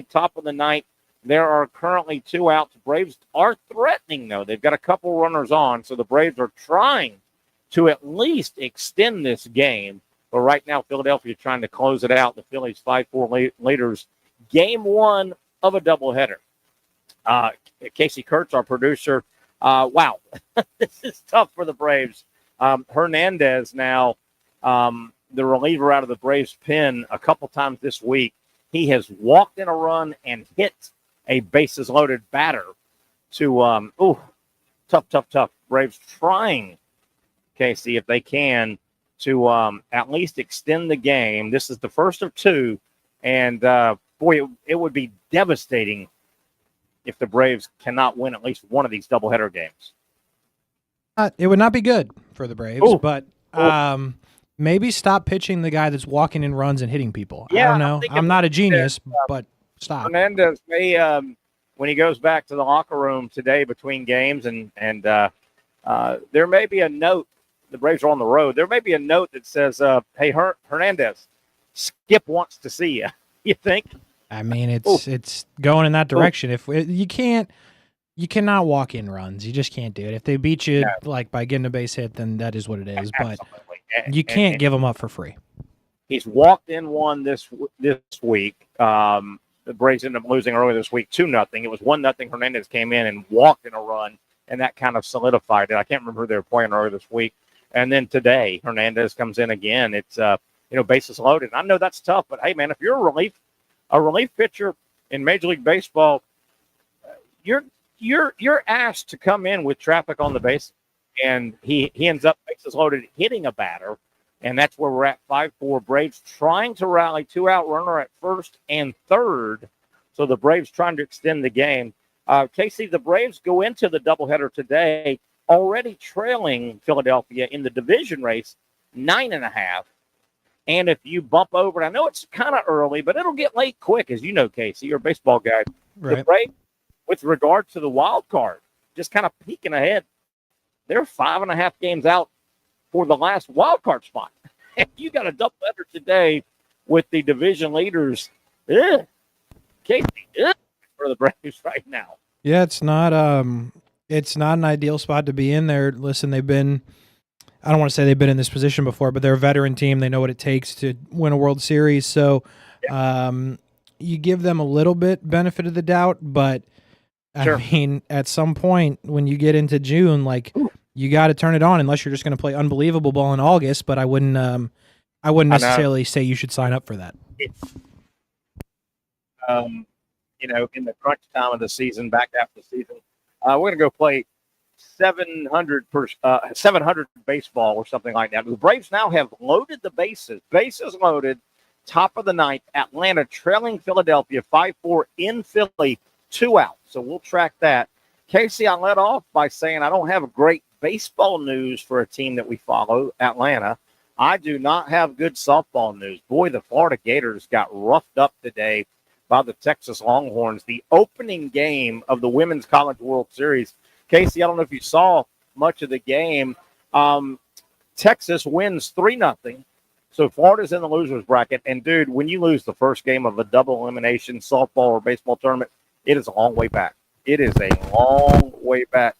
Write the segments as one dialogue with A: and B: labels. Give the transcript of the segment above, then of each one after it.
A: top of the ninth. There are currently 2 outs. Braves are threatening, though. They've got a couple runners on, so the Braves are trying to at least extend this game. But right now, Philadelphia is trying to close it out. The Phillies 5-4 leaders. Game 1 of a doubleheader. Casey Kurtz, our producer. Wow, this is tough for the Braves. Hernandez now, the reliever out of the Braves pen a couple times this week. He has walked in a run and hit a bases-loaded batter to, tough. Braves trying, Casey, if they can, to at least extend the game. This is the first of 2, and, boy, it would be devastating if the Braves cannot win at least one of these doubleheader games.
B: It would not be good for the Braves, but maybe stop pitching the guy that's walking in runs and hitting people.
A: Yeah,
B: I don't know. I'm not a genius, but stop.
A: Hernandez may, when he goes back to the locker room today between games, and there may be a note. The Braves are on the road. There may be a note that says, "Hey, Hernandez, Skip wants to see you." You think?
B: I mean, it's going in that direction. If you cannot walk in runs. You just can't do it. If they beat you like by getting a base hit, then that is what it is. But you can't give them up for free.
A: He's walked in one this week. The Braves ended up losing earlier this week 2-0. It was 1-0. Hernandez came in and walked in a run, and that kind of solidified it. I can't remember who they were playing earlier this week. And then today, Hernandez comes in again. It's bases loaded. I know that's tough, but hey, man, if you're a relief pitcher in Major League Baseball, you're asked to come in with traffic on the base, and he ends up bases loaded hitting a batter, and that's where we're at. 5-4 Braves trying to rally, 2-out runner at first and third, so the Braves trying to extend the game. Casey, the Braves go into the doubleheader today already trailing Philadelphia in the division race 9.5. And if you bump over, I know it's kind of early, but it'll get late quick, as you know, Casey, you're a baseball guy.
B: Right.
A: The Braves, with regard to the wild card, just kind of peeking ahead, they're 5.5 games out for the last wild card spot. And you got a doubleheader today with the division leaders. Casey, for the Braves right now.
B: Yeah, it's not an ideal spot to be in there. Listen, I don't want to say they've been in this position before, but they're a veteran team. They know what it takes to win a World Series. So you give them a little bit benefit of the doubt, but I mean, at some point when you get into June, you got to turn it on unless you're just going to play unbelievable ball in August, but I wouldn't necessarily say you should sign up for that.
A: In the crunch time of the season, back after the season, we're going to go play 700 baseball or something like that. The Braves now have loaded the bases loaded, top of the ninth. Atlanta trailing Philadelphia 5-4 in Philly, 2 out. So we'll track that. Casey, I led off by saying I don't have great baseball news for a team that we follow, Atlanta. I do not have good softball news. Boy, the Florida Gators got roughed up today by the Texas Longhorns. The opening game of the Women's College World Series. Casey, I don't know if you saw much of the game. Texas wins 3-0. So Florida's in the loser's bracket. And, dude, when you lose the first game of a double elimination softball or baseball tournament, it is a long way back. It is a long way back.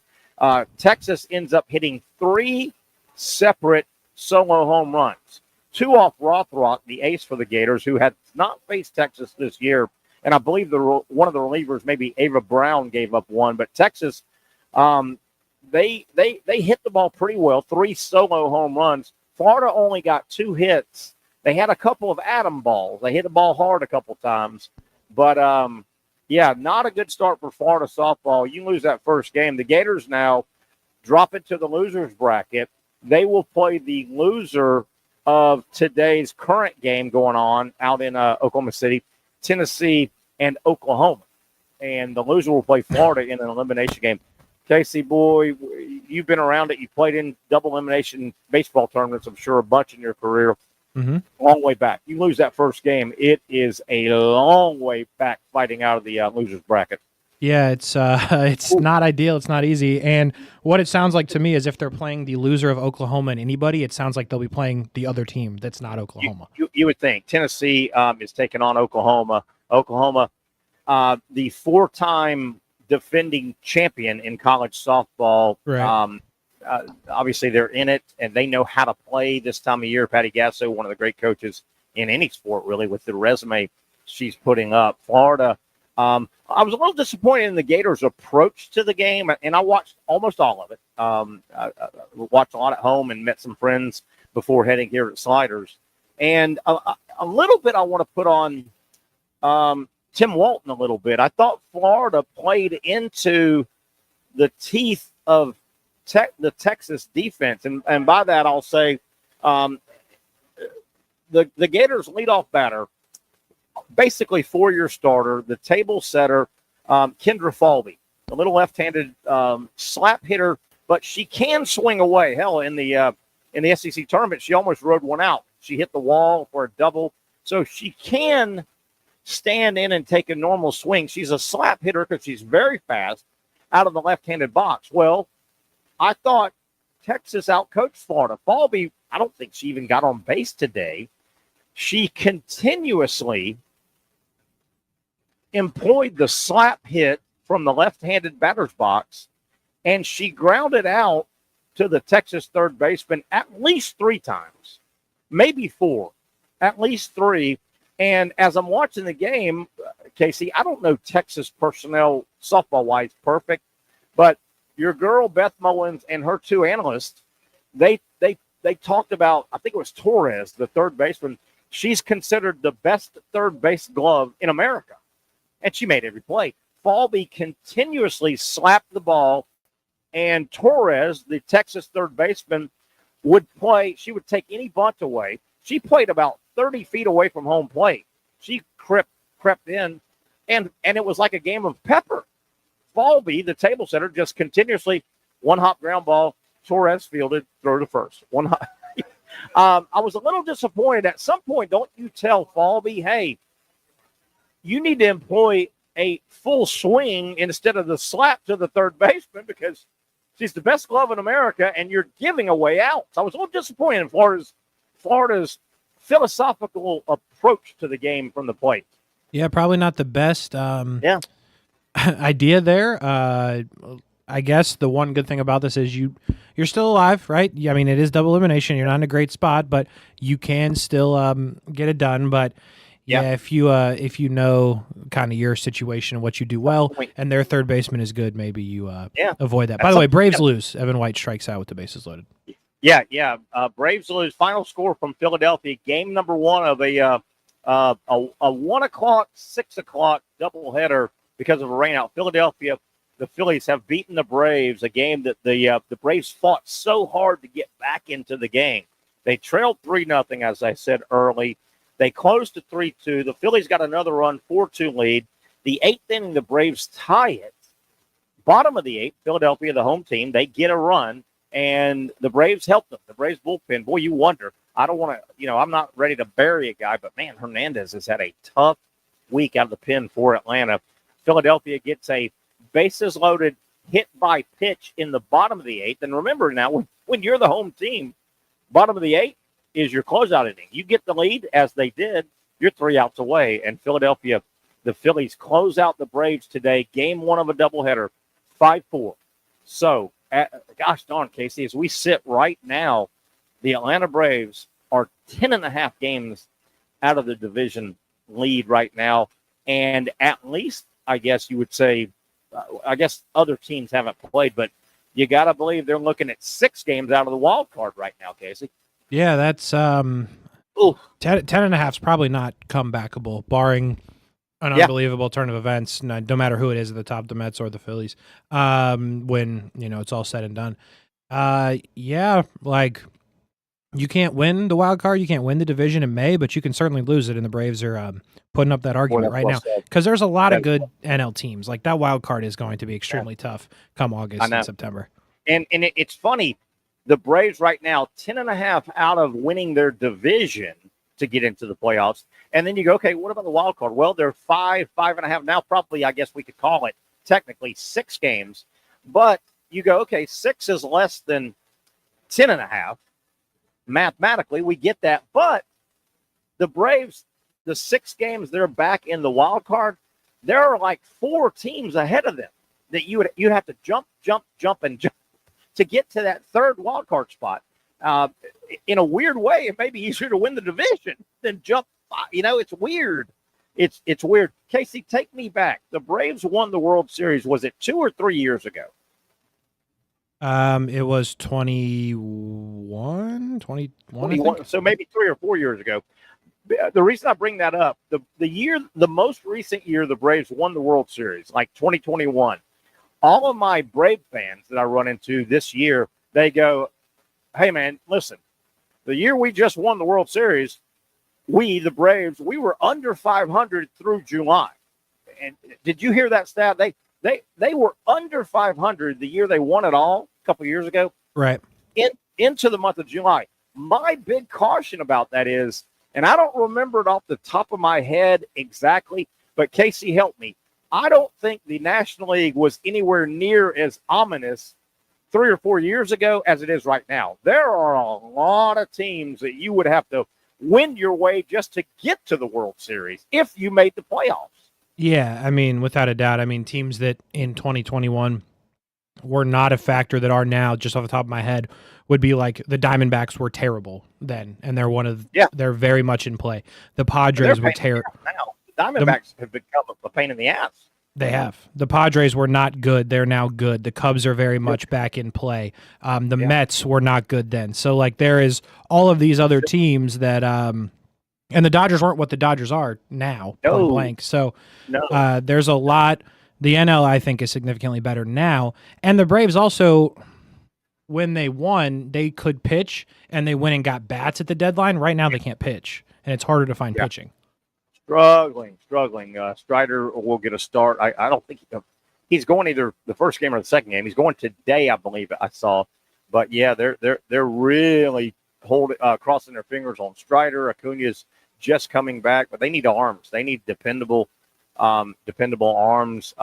A: Texas ends up hitting 3 separate solo home runs. 2 off Rothrock, the ace for the Gators, who had not faced Texas this year. And I believe one of the relievers, maybe Ava Brown, gave up 1. But Texas, they hit the ball pretty well. 3 solo home runs. Florida only got 2 hits. They had a couple of atom balls. They hit the ball hard a couple times. But, not a good start for Florida softball. You lose that first game. The Gators now drop into the loser's bracket. They will play the loser of today's current game going on out in Oklahoma City, Tennessee, and Oklahoma. And the loser will play Florida in an elimination game. Casey, boy, you've been around it. You played in double elimination baseball tournaments, I'm sure, a bunch in your career.
B: Mm-hmm.
A: Long way back. You lose that first game, it is a long way back fighting out of the loser's bracket.
B: Yeah, it's not ideal. It's not easy. And what it sounds like to me is if they're playing the loser of Oklahoma and anybody, it sounds like they'll be playing the other team that's not Oklahoma.
A: You would think. Tennessee is taking on Oklahoma. Oklahoma the 4-time defending champion in college softball.
B: Right.
A: Obviously, they're in it, and they know how to play this time of year. Patty Gasso, one of the great coaches in any sport, really, with the resume she's putting up. Florida, I was a little disappointed in the Gators' approach to the game, and I watched almost all of it. I watched a lot at home and met some friends before heading here at Sliders. And a little bit I want to put on Tim Walton a little bit. I thought Florida played into the teeth of the Texas defense. And by that, I'll say the Gators leadoff batter, basically 4-year starter, the table setter, Kendra Falvey, a little left-handed slap hitter, but she can swing away. Hell, in the SEC tournament, she almost rode one out. She hit the wall for a double, so she can stand in and take a normal swing. She's a slap hitter because she's very fast out of the left-handed box. Well, I thought Texas outcoached Florida. Falvey, I don't think she even got on base today. She continuously employed the slap hit from the left-handed batter's box, and she grounded out to the Texas third baseman at least 3 times, maybe 4, at least 3. And as I'm watching the game, Casey, I don't know Texas personnel softball-wise perfect, but your girl Beth Mullins and her 2 analysts, they talked about, I think it was Torres, the third baseman. She's considered the best third base glove in America, and she made every play. Falvey continuously slapped the ball, and Torres, the Texas third baseman, would play. She would take any bunt away. She played about 30 feet away from home plate. She crept in, and it was like a game of pepper. Falvey, the table setter, just continuously one-hop ground ball. Torres fielded, throw to first. One hop. I was a little disappointed. At some point, don't you tell Falvey, hey, you need to employ a full swing instead of the slap to the third baseman because she's the best glove in America, and you're giving away outs. I was a little disappointed in Florida's philosophical approach to the game from the plate.
B: Yeah, probably not the best idea there. I guess the one good thing about this is you're still alive, right? I mean, it is double elimination. You're not in a great spot, but you can still get it done. But yeah, if you know kind of your situation and what you do well, and their third baseman is good, maybe you avoid that. By the way, Braves lose. Evan White strikes out with the bases loaded.
A: Yeah. Braves lose. Final score from Philadelphia. Game number 1 of a 1 o'clock, 6 o'clock doubleheader because of a rainout. Philadelphia, the Phillies have beaten the Braves, a game that the Braves fought so hard to get back into the game. They trailed 3-0, as I said early. They closed to 3-2. The Phillies got another run, 4-2 lead. The 8th inning, the Braves tie it. Bottom of the 8th, Philadelphia, the home team, they get a run, and the Braves help them. The Braves bullpen, boy, you wonder. I don't want to, I'm not ready to bury a guy, but, man, Hernandez has had a tough week out of the pen for Atlanta. Philadelphia gets a bases-loaded hit by pitch in the bottom of the 8th. And remember now, when you're the home team, bottom of the 8th is your closeout inning. You get the lead, as they did, you're 3 outs away. And Philadelphia, the Phillies close out the Braves today. Game 1 of a doubleheader, 5-4. So, gosh darn, Casey, as we sit right now, the Atlanta Braves are 10.5 games out of the division lead right now. And at least, I guess you would say, I guess other teams haven't played, but you got to believe they're looking at 6 games out of the wild card right now, Casey.
B: Yeah, that's 10.5 is probably not comebackable, barring an unbelievable turn of events, no matter who it is at the top, the Mets or the Phillies, when, it's all said and done. You can't win the wild card, you can't win the division in May, but you can certainly lose it, and the Braves are putting up that argument right now because there's a lot of good NL teams. Like, that wild card is going to be extremely tough come August and September.
A: And it's funny, the Braves right now, 10.5 out of winning their division to get into the playoffs. And then you go, okay, what about the wild card? Well, they're 5.5 now, probably, I guess we could call it technically 6 games. But you go, okay, 6 is less than 10.5. Mathematically, we get that. But the Braves, the 6 games they're back in the wild card, there are like 4 teams ahead of them that you'd have to jump, and jump to get to that third wild card spot. In a weird way, it may be easier to win the division than jump. It's weird. It's weird. Casey, take me back. The Braves won the World Series. Was it 2 or 3 years ago?
B: It was 21,
A: so maybe 3 or 4 years ago. The reason I bring that up, the most recent year the Braves won the World Series, like 2021, all of my Brave fans that I run into this year, they go, hey, man, listen, the year we just won the World Series, we, the Braves, we were under 500 through July. And did you hear that stat? They were under 500 the year they won it all a couple of years ago.
B: Right.
A: Into the month of July. My big caution about that is, and I don't remember it off the top of my head exactly, but Casey, help me. I don't think the National League was anywhere near as ominous 3 or 4 years ago as it is right now. There are a lot of teams that you would have to win your way just to get to the World Series if you made the playoffs.
B: Yeah, I mean, without a doubt. I mean, teams that in 2021 were not a factor that are now, just off the top of my head, would be like the Diamondbacks were terrible then, and they're very much in play. The Padres were terrible.
A: The Diamondbacks have become a pain in the ass.
B: They have. The Padres were not good. They're now good. The Cubs are very much back in play. The Mets were not good then. So, like, there is all of these other teams that and the Dodgers weren't what the Dodgers are now, point blank. So there's a lot. The NL, I think, is significantly better now. And the Braves also, when they won, they could pitch, and they went and got bats at the deadline. Right now, they can't pitch, and it's harder to find pitching.
A: Struggling. Strider will get a start. I don't think he's going either the first game or the second game. He's going today, I believe I saw. But yeah, they're really crossing their fingers on Strider. Acuna's just coming back, but they need arms. They need dependable arms.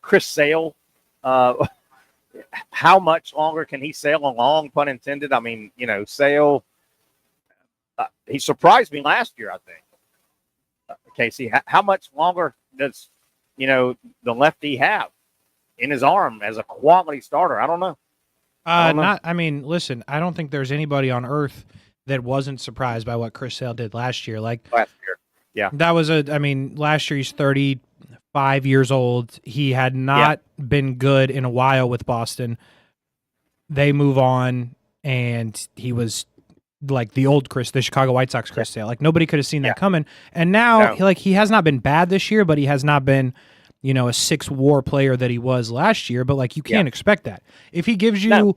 A: Chris Sale. How much longer can he sail along? Pun intended. I mean, Sale. He surprised me last year, I think. Casey, how much longer does, the lefty have in his arm as a quality starter? I don't know.
B: Listen, I don't think there's anybody on earth that wasn't surprised by what Chris Sale did last year. Yeah. That was last year he's 35 years old. He had not been good in a while with Boston. They move on, and he was like the Chicago White Sox Chris Sale. Like, nobody could have seen that coming. And now, he has not been bad this year, but he has not been, a 6 WAR player that he was last year. But, like, you can't expect that. If he gives you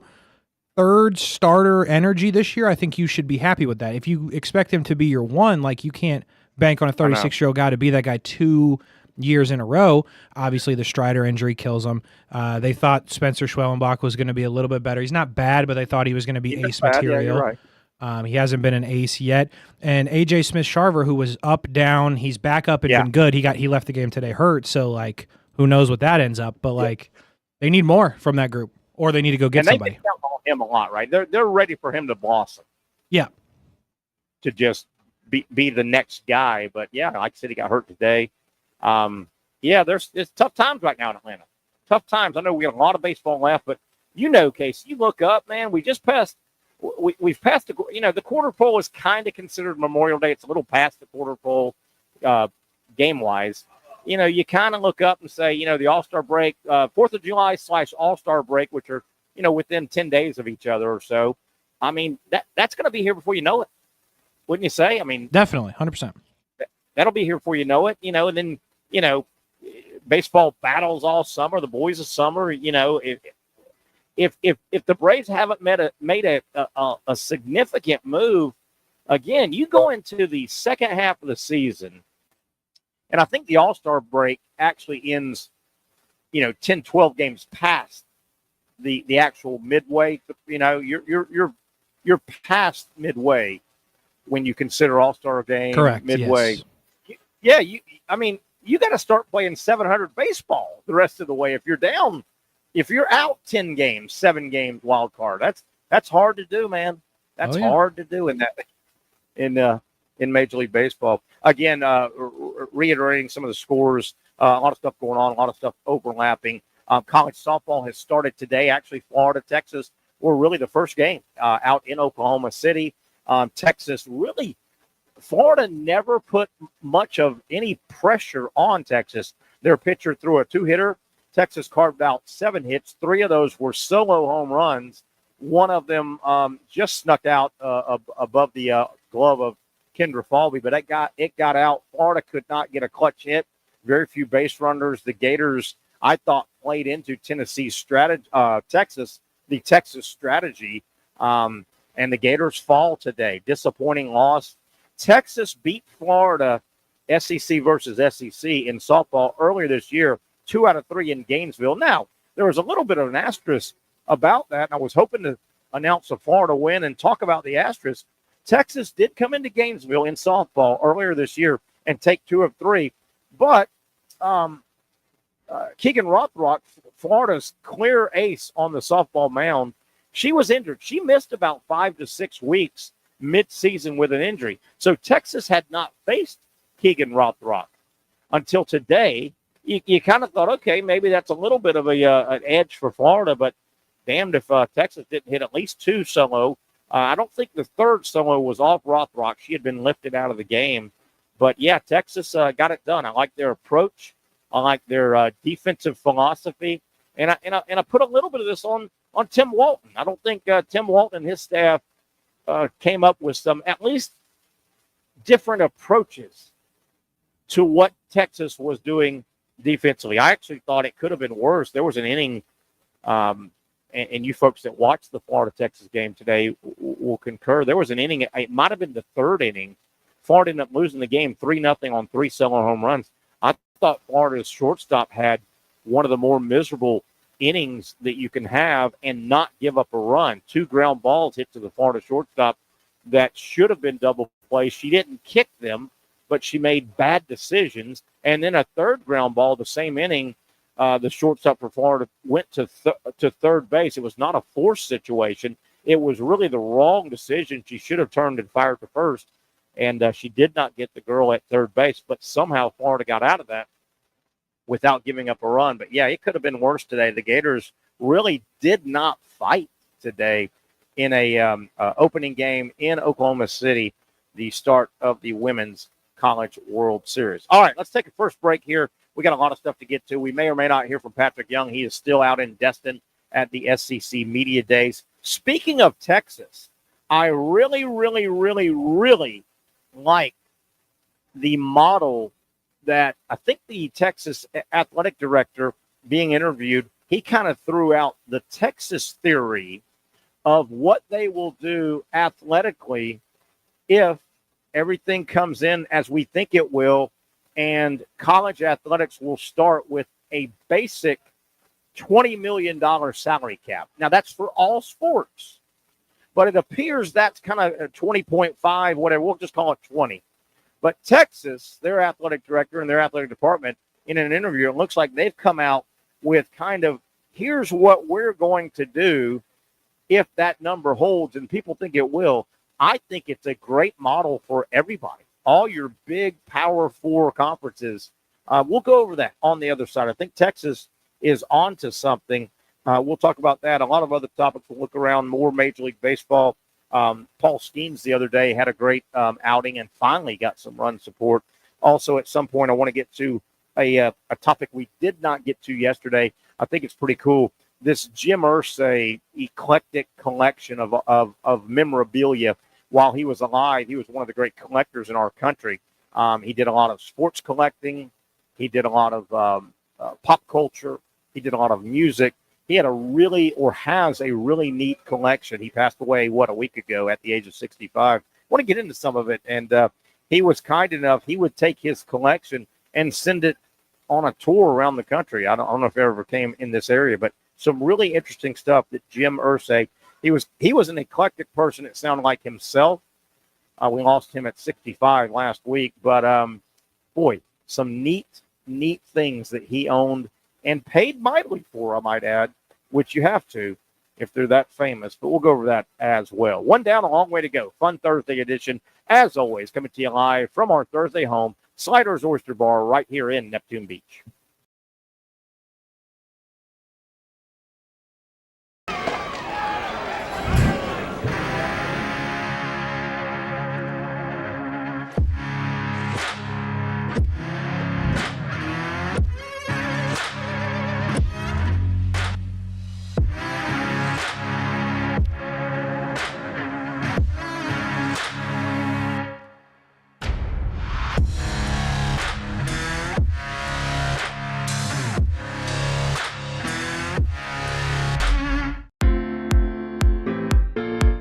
B: third starter energy this year, I think you should be happy with that. If you expect him to be your one, like, you can't bank on a 36-year-old guy to be that guy 2 years in a row. Obviously, the Strider injury kills him. They thought Spencer Schwellenbach was going to be a little bit better. He's not bad, but they thought he was going to be ace material.
A: Yeah, you're right.
B: He hasn't been an ace yet. And A.J. Smith-Sharver, who was up, down, he's back up and been good. He left the game today hurt, so, like, who knows what that ends up. But, like, they need more from that group, or they need to go get somebody.
A: They count on him a lot, right? They're ready for him to blossom.
B: Yeah.
A: To just be the next guy. But, yeah, like I said, he got hurt today. It's tough times right now in Atlanta. Tough times. I know we got a lot of baseball left, but Casey, you look up, man, we just passed. We've passed the quarter pole is kind of considered Memorial Day. It's a little past the quarter pole game wise. You kind of look up and say, the All-Star break, 4th of July / All-Star break, which are, within 10 days of each other or so. I mean, that's going to be here before you know it. Wouldn't you say? I mean,
B: definitely 100%.
A: That'll be here before you know it, and then, baseball battles all summer, the boys of summer, If the Braves haven't made a significant move, again, you go into the second half of the season, and I think the All-Star break actually ends, 10, 12 games past the actual midway. You're past midway when you consider All-Star game.
B: Correct.
A: Midway.
B: Yes.
A: You got to start playing 700 baseball the rest of the way. If you're down. If you're out 10 games, 7 games wild card, that's hard to do, man. That's hard to do in in Major League Baseball. Again, reiterating some of the scores, a lot of stuff going on, a lot of stuff overlapping. College softball has started today. Actually, Florida, Texas were really the first game out in Oklahoma City. Texas really, Florida never put much of any pressure on Texas. Their pitcher threw a 2-hitter. Texas carved out 7 hits. 3 of those were solo home runs. One of them just snuck out above the glove of Kendra Falvey, but it got out. Florida could not get a clutch hit. Very few base runners. The Gators, I thought, played into Tennessee's strategy, the Texas strategy, and the Gators fall today. Disappointing loss. Texas beat Florida, SEC versus SEC in softball earlier this year, 2 out of 3 in Gainesville. Now, there was a little bit of an asterisk about that, and I was hoping to announce a Florida win and talk about the asterisk. Texas did come into Gainesville in softball earlier this year and take 2 of 3, but Keegan Rothrock, Florida's clear ace on the softball mound, she was injured. She missed about 5 to 6 weeks mid-season with an injury. So Texas had not faced Keegan Rothrock until today. You kind of thought, okay, maybe that's a little bit of an edge for Florida, but damned if Texas didn't hit at least 2 solo. I don't think the 3rd solo was off Rothrock. She had been lifted out of the game. But, yeah, Texas got it done. I like their approach. I like their defensive philosophy. And I put a little bit of this on Tim Walton. I don't think Tim Walton and his staff came up with some at least different approaches to what Texas was doing defensively. I actually thought it could have been worse. There was an inning, and you folks that watched the Florida-Texas game today will concur. There was an inning, it might have been the 3rd inning. Florida ended up losing the game 3-0 on 3 solo home runs. I thought Florida's shortstop had one of the more miserable innings that you can have and not give up a run. 2 ground balls hit to the Florida shortstop that should have been double play. She didn't kick them, but she made bad decisions. And then a 3rd ground ball, the same inning, the shortstop for Florida went to 3rd base. It was not a forced situation. It was really the wrong decision. She should have turned and fired to first, and she did not get the girl at 3rd base. But somehow Florida got out of that without giving up a run. But, yeah, it could have been worse today. The Gators really did not fight today in a opening game in Oklahoma City, the start of the Women's College World Series. All right, let's take a first break here. We got a lot of stuff to get to. We may or may not hear from Patric Young. He is still out in Destin at the SEC Media Days. Speaking of Texas, I really, really, really, really like the model that I think the Texas athletic director being interviewed, he kind of threw out the Texas theory of what they will do athletically if everything comes in as we think it will, and college athletics will start with a basic $20 million salary cap. Now, that's for all sports, but it appears that's kind of 20.5, whatever. We'll just call it 20. But Texas, their athletic director and their athletic department, in an interview, it looks like they've come out with kind of, here's what we're going to do if that number holds, and people think it will. I think it's a great model for everybody. All your big Power 4 conferences. We'll go over that on the other side. I think Texas is on to something. We'll talk about that. A lot of other topics. We'll look around more Major League Baseball. Paul Skeens the other day had a great outing and finally got some run support. Also, at some point, I want to get to a topic we did not get to yesterday. I think it's pretty cool. This Jim Irsay eclectic collection of memorabilia. While he was alive, he was one of the great collectors in our country. He did a lot of sports collecting. He did a lot of pop culture. He did a lot of music. He had has a really neat collection. He passed away, a week ago at the age of 65. I want to get into some of it. And he was kind enough. He would take his collection and send it on a tour around the country. I don't know if it ever came in this area, but some really interesting stuff that Jim Irsay, he was an eclectic person. It sounded like himself. We lost him at 65 last week, but boy, some neat things that he owned and paid mightily for, I might add, which you have to if they're that famous. But we'll go over that as well. One down, a long way to go. Fun Thursday edition. as always, coming to you live from our Thursday home, Sliders Oyster Bar, right here in Neptune Beach.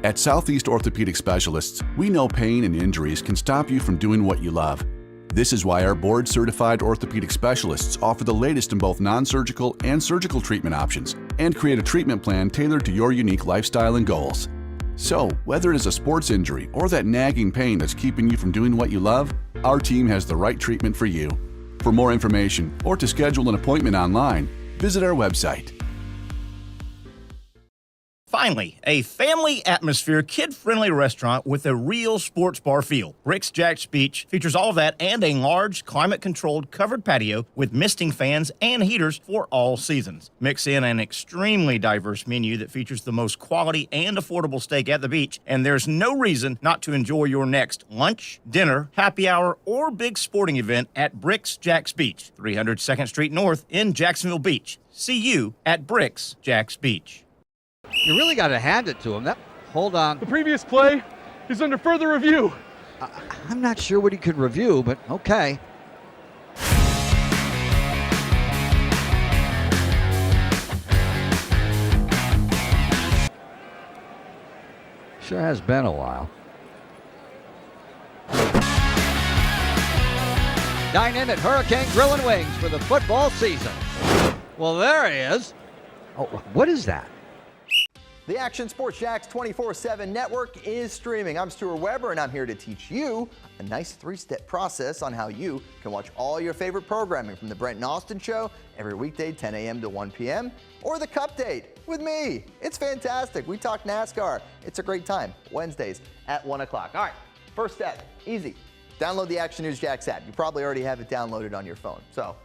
C: At Southeast Orthopedic Specialists, we know pain and injuries can stop you from doing what you love. This is why our board-certified orthopedic specialists offer the latest in both non-surgical and surgical treatment options and create a treatment plan tailored to your unique lifestyle and goals. So, whether it is a sports injury or that nagging pain that's keeping you from doing what you love, our team has the right treatment for you. For more information or to schedule an appointment online, visit our website.
D: Finally, a family atmosphere, kid-friendly restaurant with a real sports bar feel. Bricks Jack's Beach features all of that and a large, climate-controlled covered patio with misting fans and heaters for all seasons. Mix in an extremely diverse menu that features the most quality and affordable steak at the beach, and there's no reason not to enjoy your next lunch, dinner, happy hour, or big sporting event at Bricks Jack's Beach, 300 2nd Street North in Jacksonville Beach. See you at Bricks Jack's Beach.
E: You really got to hand it to him. Hold on.
F: The previous play is under further review.
E: I'm not sure what he could review, but okay. Sure has been a while. Dine in at Hurricane Grill and Wings for the football season. Well, there he is. Oh, what is that?
G: The Action Sports Jax 24/7 network is streaming. I'm Stuart Weber, and I'm here to teach you a nice 3-step process on how you can watch all your favorite programming from the Brent and Austin Show every weekday 10 a.m. to 1 p.m. or the Cup Date with me. It's fantastic. We talk NASCAR. It's a great time. Wednesdays at 1 o'clock. All right, first step, easy. Download the Action News Jax app. You probably already have it downloaded on your phone, so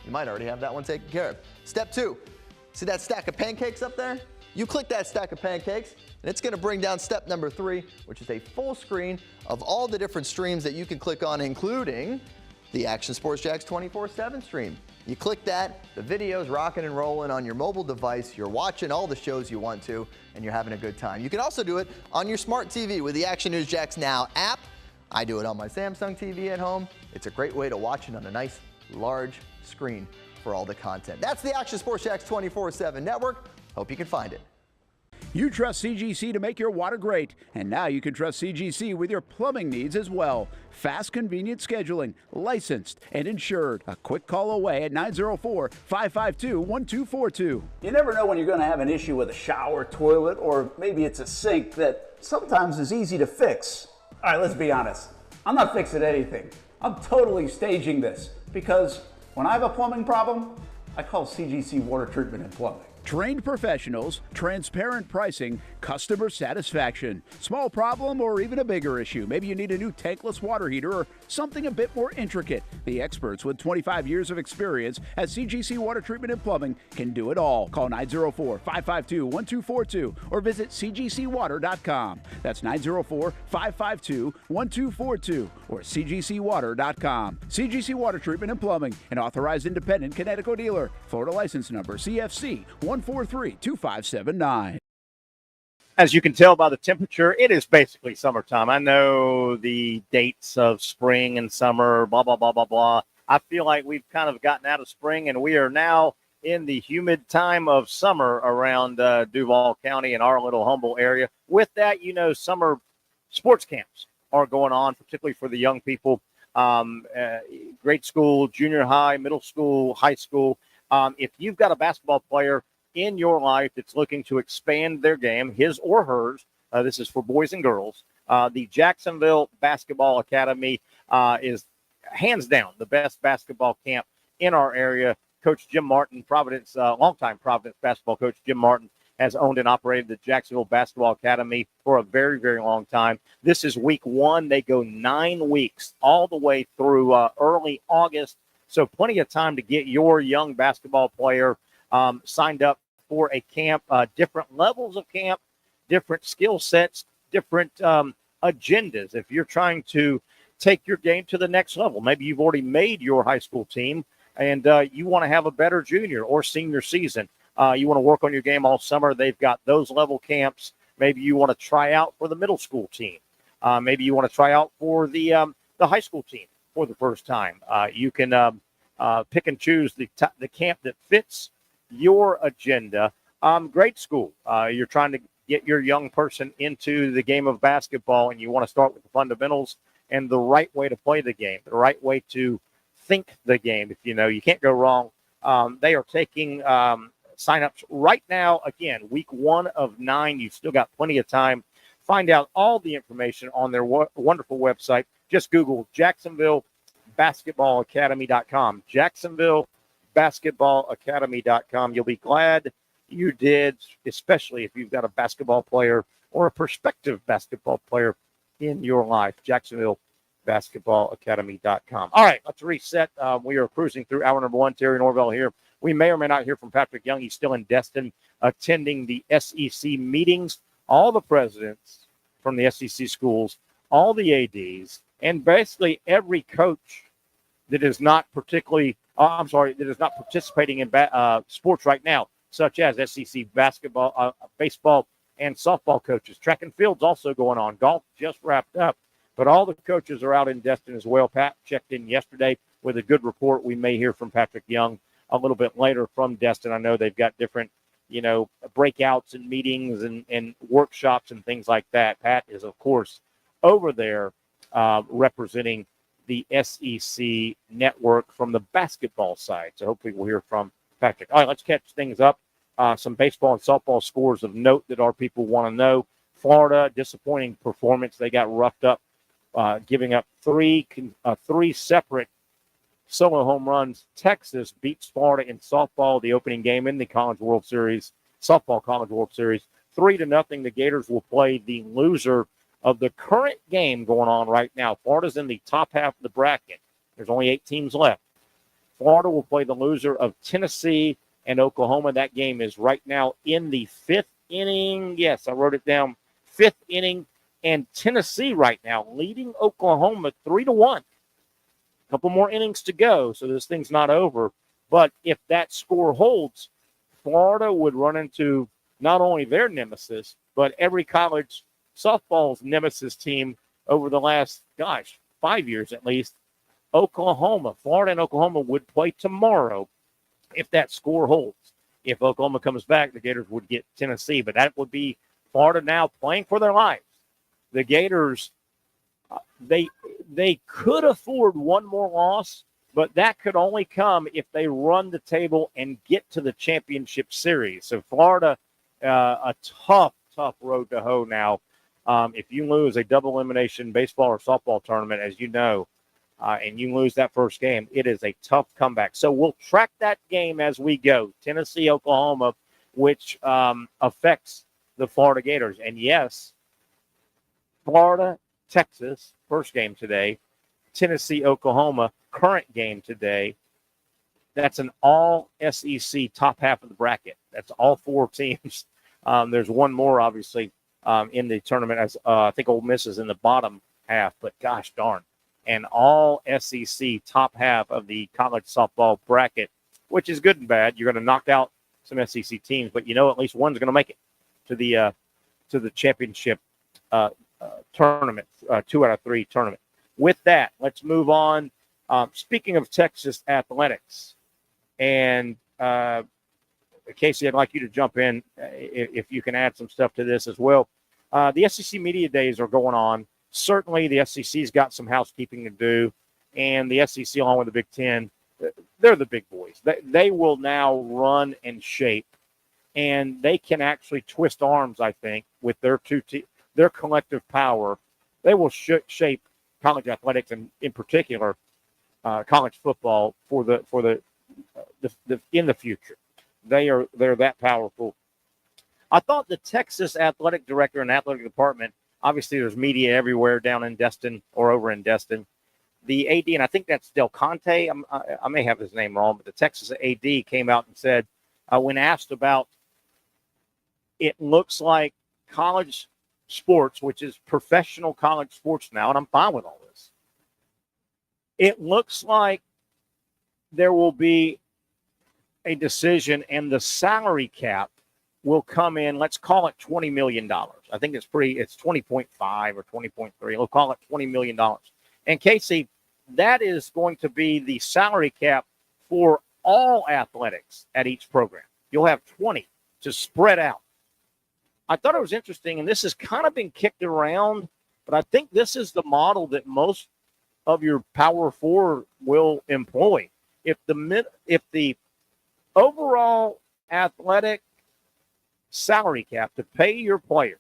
G: you might already have that one taken care of. Step 2, see that stack of pancakes up there? You click that stack of pancakes, and it's going to bring down step number 3, which is a full screen of all the different streams that you can click on, including the Action Sports Jax 24/7 stream. You click that, the video's rocking and rolling on your mobile device. You're watching all the shows you want to, and you're having a good time. You can also do it on your smart TV with the Action News Jax Now app. I do it on my Samsung TV at home. It's a great way to watch it on a nice, large screen for all the content. That's the Action Sports Jax 24/7 network. Hope you can find it.
H: You trust CGC to make your water great, and now you can trust CGC with your plumbing needs as well. Fast, convenient scheduling, licensed and insured. A quick call away at 904-552-1242.
I: You never know when you're going to have an issue with a shower, toilet, or maybe it's a sink that sometimes is easy to fix. All right, let's be honest. I'm not fixing anything. I'm totally staging this because when I have a plumbing problem, I call CGC Water Treatment and Plumbing.
H: Trained professionals, transparent pricing, customer satisfaction. Small problem or even a bigger issue. Maybe you need a new tankless water heater or something a bit more intricate. The experts with 25 years of experience at CGC Water Treatment and Plumbing can do it all. Call 904-552-1242 or visit cgcwater.com. That's 904-552-1242 or cgcwater.com. CGC Water Treatment and Plumbing, an authorized independent Connecticut dealer. Florida license number CFC 1432579.
A: As you can tell by the temperature, it is basically summertime. I know the dates of spring and summer, blah, blah, blah, blah, blah. I feel like we've kind of gotten out of spring, and we are now in the humid time of summer around Duval County and our little Humble area. With that, you know, summer sports camps are going on, particularly for the young people, grade school, junior high, middle school, high school. If you've got a basketball player in your life that's looking to expand their game, his or hers, this is for boys and girls, the Jacksonville Basketball Academy is hands down the best basketball camp in our area. Coach Jim Martin, Providence, longtime Providence basketball coach Jim Martin, has owned and operated the Jacksonville Basketball Academy for a very, very long time. This is week 1. They go 9 weeks all the way through early August. So plenty of time to get your young basketball player signed up for a camp, different levels of camp, different skill sets, different agendas. If you're trying to take your game to the next level, maybe you've already made your high school team and you want to have a better junior or senior season. You want to work on your game all summer. They've got those level camps. Maybe you want to try out for the middle school team. Maybe you want to try out for the high school team for the first time. You can pick and choose the camp that fits your agenda. Grade school. You're trying to get your young person into the game of basketball, and you want to start with the fundamentals and the right way to play the game, the right way to think the game. If you can't go wrong. They are taking signups right now. Again, week 1 of 9. You've still got plenty of time. Find out all the information on their wonderful website. Just Google JacksonvilleBasketballAcademy.com. JacksonvilleBasketballAcademy.com. You'll be glad you did, especially if you've got a basketball player or a prospective basketball player in your life. JacksonvilleBasketballAcademy.com. All right, let's reset. We are cruising through hour number 1. Terry Norvelle here. We may or may not hear from Patric Young. He's still in Destin attending the SEC meetings. All the presidents from the SEC schools, all the ADs, and basically every coach that is not participating in sports right now, such as SEC basketball, baseball, and softball coaches. Track and field's also going on. Golf just wrapped up, but all the coaches are out in Destin as well. Pat checked in yesterday with a good report. We may hear from Patric Young a little bit later from Destin. I know they've got different, breakouts and meetings and workshops and things like that. Pat is, of course, over there representing the SEC network from the basketball side. So hopefully we'll hear from Patric. All right, let's catch things up. Some baseball and softball scores of note that our people want to know. Florida, disappointing performance. They got roughed up, giving up three separate solo home runs. Texas beats Florida in softball, the opening game in the College World Series, softball College World Series, 3-0. The Gators will play the loser of the current game going on right now. Florida's in the top half of the bracket. There's only 8 teams left. Florida will play the loser of Tennessee and Oklahoma. That game is right now in the 5th inning. Yes, I wrote it down. 5th inning. And Tennessee right now leading Oklahoma 3-1. A couple more innings to go, so this thing's not over. But if that score holds, Florida would run into not only their nemesis, but every college softball's nemesis team over the last, 5 years at least. Oklahoma, Florida and Oklahoma would play tomorrow if that score holds. If Oklahoma comes back, the Gators would get Tennessee, but that would be Florida now playing for their lives. The Gators, they could afford one more loss, but that could only come if they run the table and get to the championship series. So Florida, a tough road to hoe now. If you lose a double elimination baseball or softball tournament, as you know, and you lose that first game, it is a tough comeback. So we'll track that game as we go. Tennessee, Oklahoma, which affects the Florida Gators. And yes, Florida, Texas, first game today. Tennessee, Oklahoma, current game today. That's an all SEC top half of the bracket. That's all 4 teams. There's one more, obviously, in the tournament. As I think Ole Miss is in the bottom half, but gosh darn. And all SEC top half of the college softball bracket, which is good and bad. You're going to knock out some SEC teams, but at least one's going to make it to the championship tournament, 2 out of 3 tournament. With that, let's move on. Speaking of Texas athletics, and Casey, I'd like you to jump in if you can add some stuff to this as well. The SEC Media Days are going on. Certainly, the SEC's got some housekeeping to do, and the SEC, along with the Big Ten, they're the big boys. They will now run and shape, and they can actually twist arms, I think, with their their collective power. They will shape college athletics, and in particular, college football for the in the future. They're that powerful. I thought the Texas athletic director and athletic department, obviously there's media everywhere down in Destin or over in Destin. The AD, and I think that's Del Conte, I may have his name wrong, but the Texas AD came out and said, when asked about, it looks like college sports, which is professional college sports now, and I'm fine with all this. It looks like there will be a decision and the salary cap will come in, let's call it $20 million. I think it's 20.5 or 20.3. We'll call it $20 million. And Casey, that is going to be the salary cap for all athletics at each program. You'll have 20 to spread out. I thought it was interesting, and this has kind of been kicked around, but I think this is the model that most of your Power Four will employ. If the overall athletic salary cap to pay your players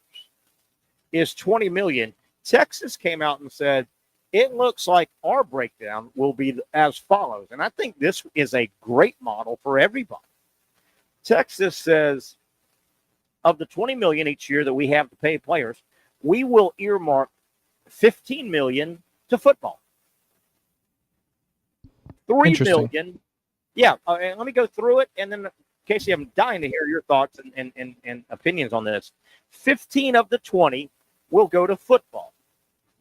A: is $20 million, Texas came out and said, it looks like our breakdown will be as follows. And I think this is a great model for everybody. Texas says, of the $20 million each year that we have to pay players, we will earmark $15 million to football. $3 million. Yeah, and let me go through it, and then, Casey, I'm dying to hear your thoughts and opinions on this. 15 of the 20 will go to football.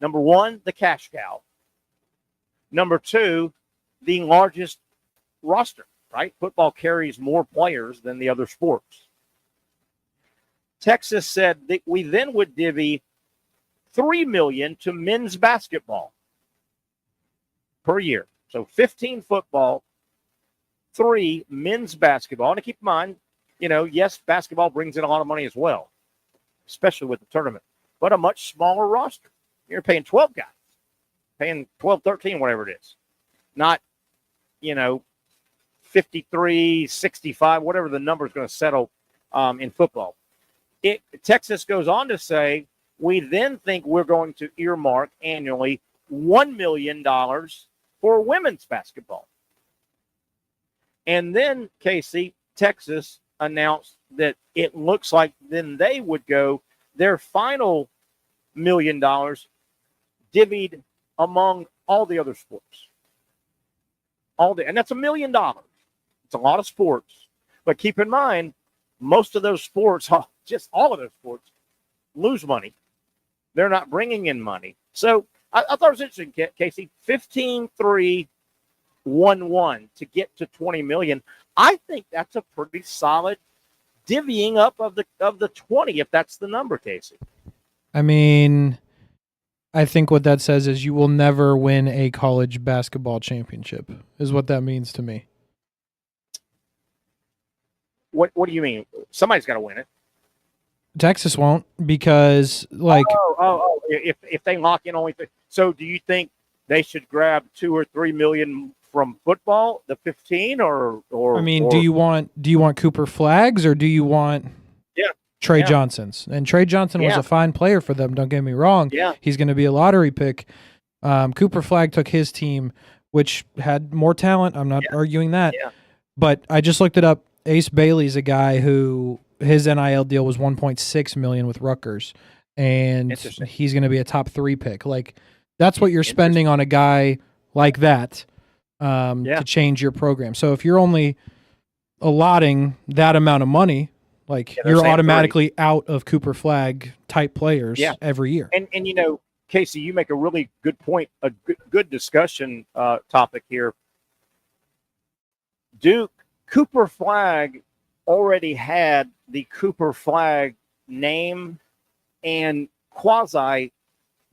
A: Number one, the cash cow. Number two, the largest roster, right? Football carries more players than the other sports. Texas said that we then would divvy $3 million to men's basketball per year. So 15 football, 3 men's basketball. And to keep in mind, yes, basketball brings in a lot of money as well, especially with the tournament, but a much smaller roster. You're paying 12 guys, paying 12, 13, whatever it is. Not, 53, 65, whatever the number is going to settle in football. Texas goes on to say, we then think we're going to earmark annually $1 million for women's basketball. And then, Casey, Texas announced that it looks like then they would go their final $1 million divvied among all the other sports. And that's $1 million. It's a lot of sports. But keep in mind, most of those sports, just all of those sports, lose money. They're not bringing in money. So I thought it was interesting, Casey. 15-3-1-1 to get to $20 million. I think that's a pretty solid divvying up of the 20, if that's the number, Casey.
B: I mean, I think what that says is you will never win a college basketball championship, is what that means to me.
A: What do you mean? Somebody's got to win it.
B: Texas won't, because
A: if they lock in only so do you think they should grab 2 or 3 million from football, the 15, or I mean,
B: do you want Cooper Flags, or do you want Trey Johnson's? And Trey Johnson was a fine player for them, don't get me wrong.
A: Yeah.
B: He's going to be a lottery pick. Cooper Flag took his team, which had more talent. I'm not arguing that.
A: Yeah.
B: But I just looked it up. Ace Bailey's a guy who his NIL deal was $1.6 million with Rutgers, and he's going to be a top 3 pick. Like, that's what you're spending on a guy like that to change your program. So if you're only allotting that amount of money, like, you're automatically out of Cooper Flag type players every year.
A: And Casey, you make a really good point, a good discussion topic here. Cooper Flag already had the Cooper Flag name and quasi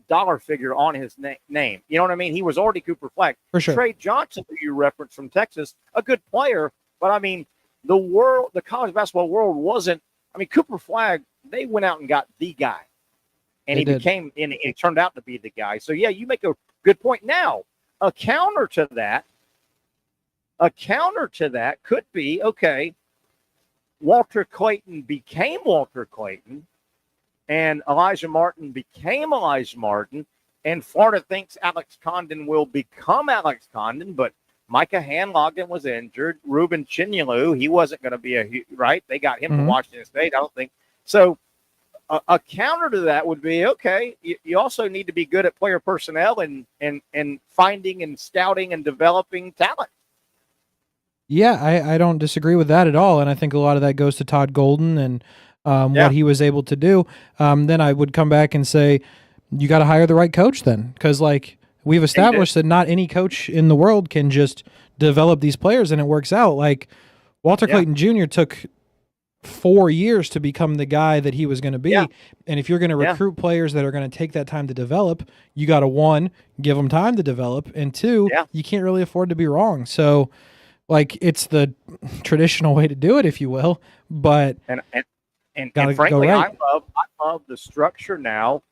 A: dollar figure on his name. You know what I mean? He was already Cooper Flag.
B: For sure.
A: Trey Johnson, who you referenced from Texas, a good player, but I mean, the college basketball world wasn't. I mean, Cooper Flag, they went out and got the guy, and he turned out to be the guy. So yeah, you make a good point. Now, a counter to that could be, okay, Walter Clayton became Walter Clayton, and Elijah Martin became Elijah Martin, and Florida thinks Alex Condon will become Alex Condon, but Micah Hanlogden was injured. Ruben Chinyelu, he wasn't going to be right. They got him to Washington State. I don't think So a counter to that would be, okay, you also need to be good at player personnel and finding and scouting and developing talent.
B: Yeah, I don't disagree with that at all, and I think a lot of that goes to Todd Golden and what he was able to do. Then I would come back and say, you got to hire the right coach then, because like we've established that not any coach in the world can just develop these players and it works out. Like Walter Clayton Jr. took 4 years to become the guy that he was going to be. And if you're going to recruit players that are going to take that time to develop, you got to, one, give them time to develop, and two, you can't really afford to be wrong. So like it's the traditional way to do it, if you will, but
A: and frankly, I love the structure now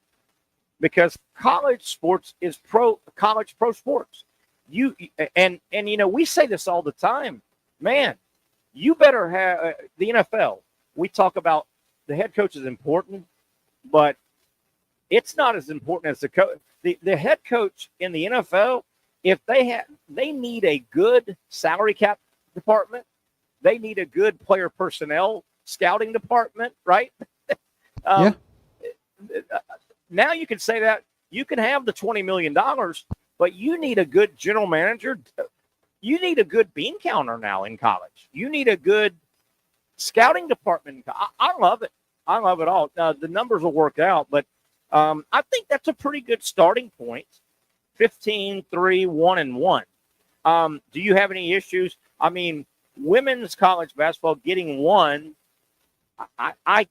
A: because college sports is college pro sports. And you know, we say this all the time, man, you better have the NFL. We talk about the head coach is important, but it's not as important as the coach. The head coach in the NFL, if they need a good salary cap department, they need a good player personnel scouting department, right? Now you can say that you can have the $20 million, but you need a good general manager. You need a good bean counter now in college. You need a good scouting department. I love it. I love it all. The numbers will work out, but I think that's a pretty good starting point. 15, 3, 1, and 1. Do you have any issues? I mean, women's college basketball getting 1. I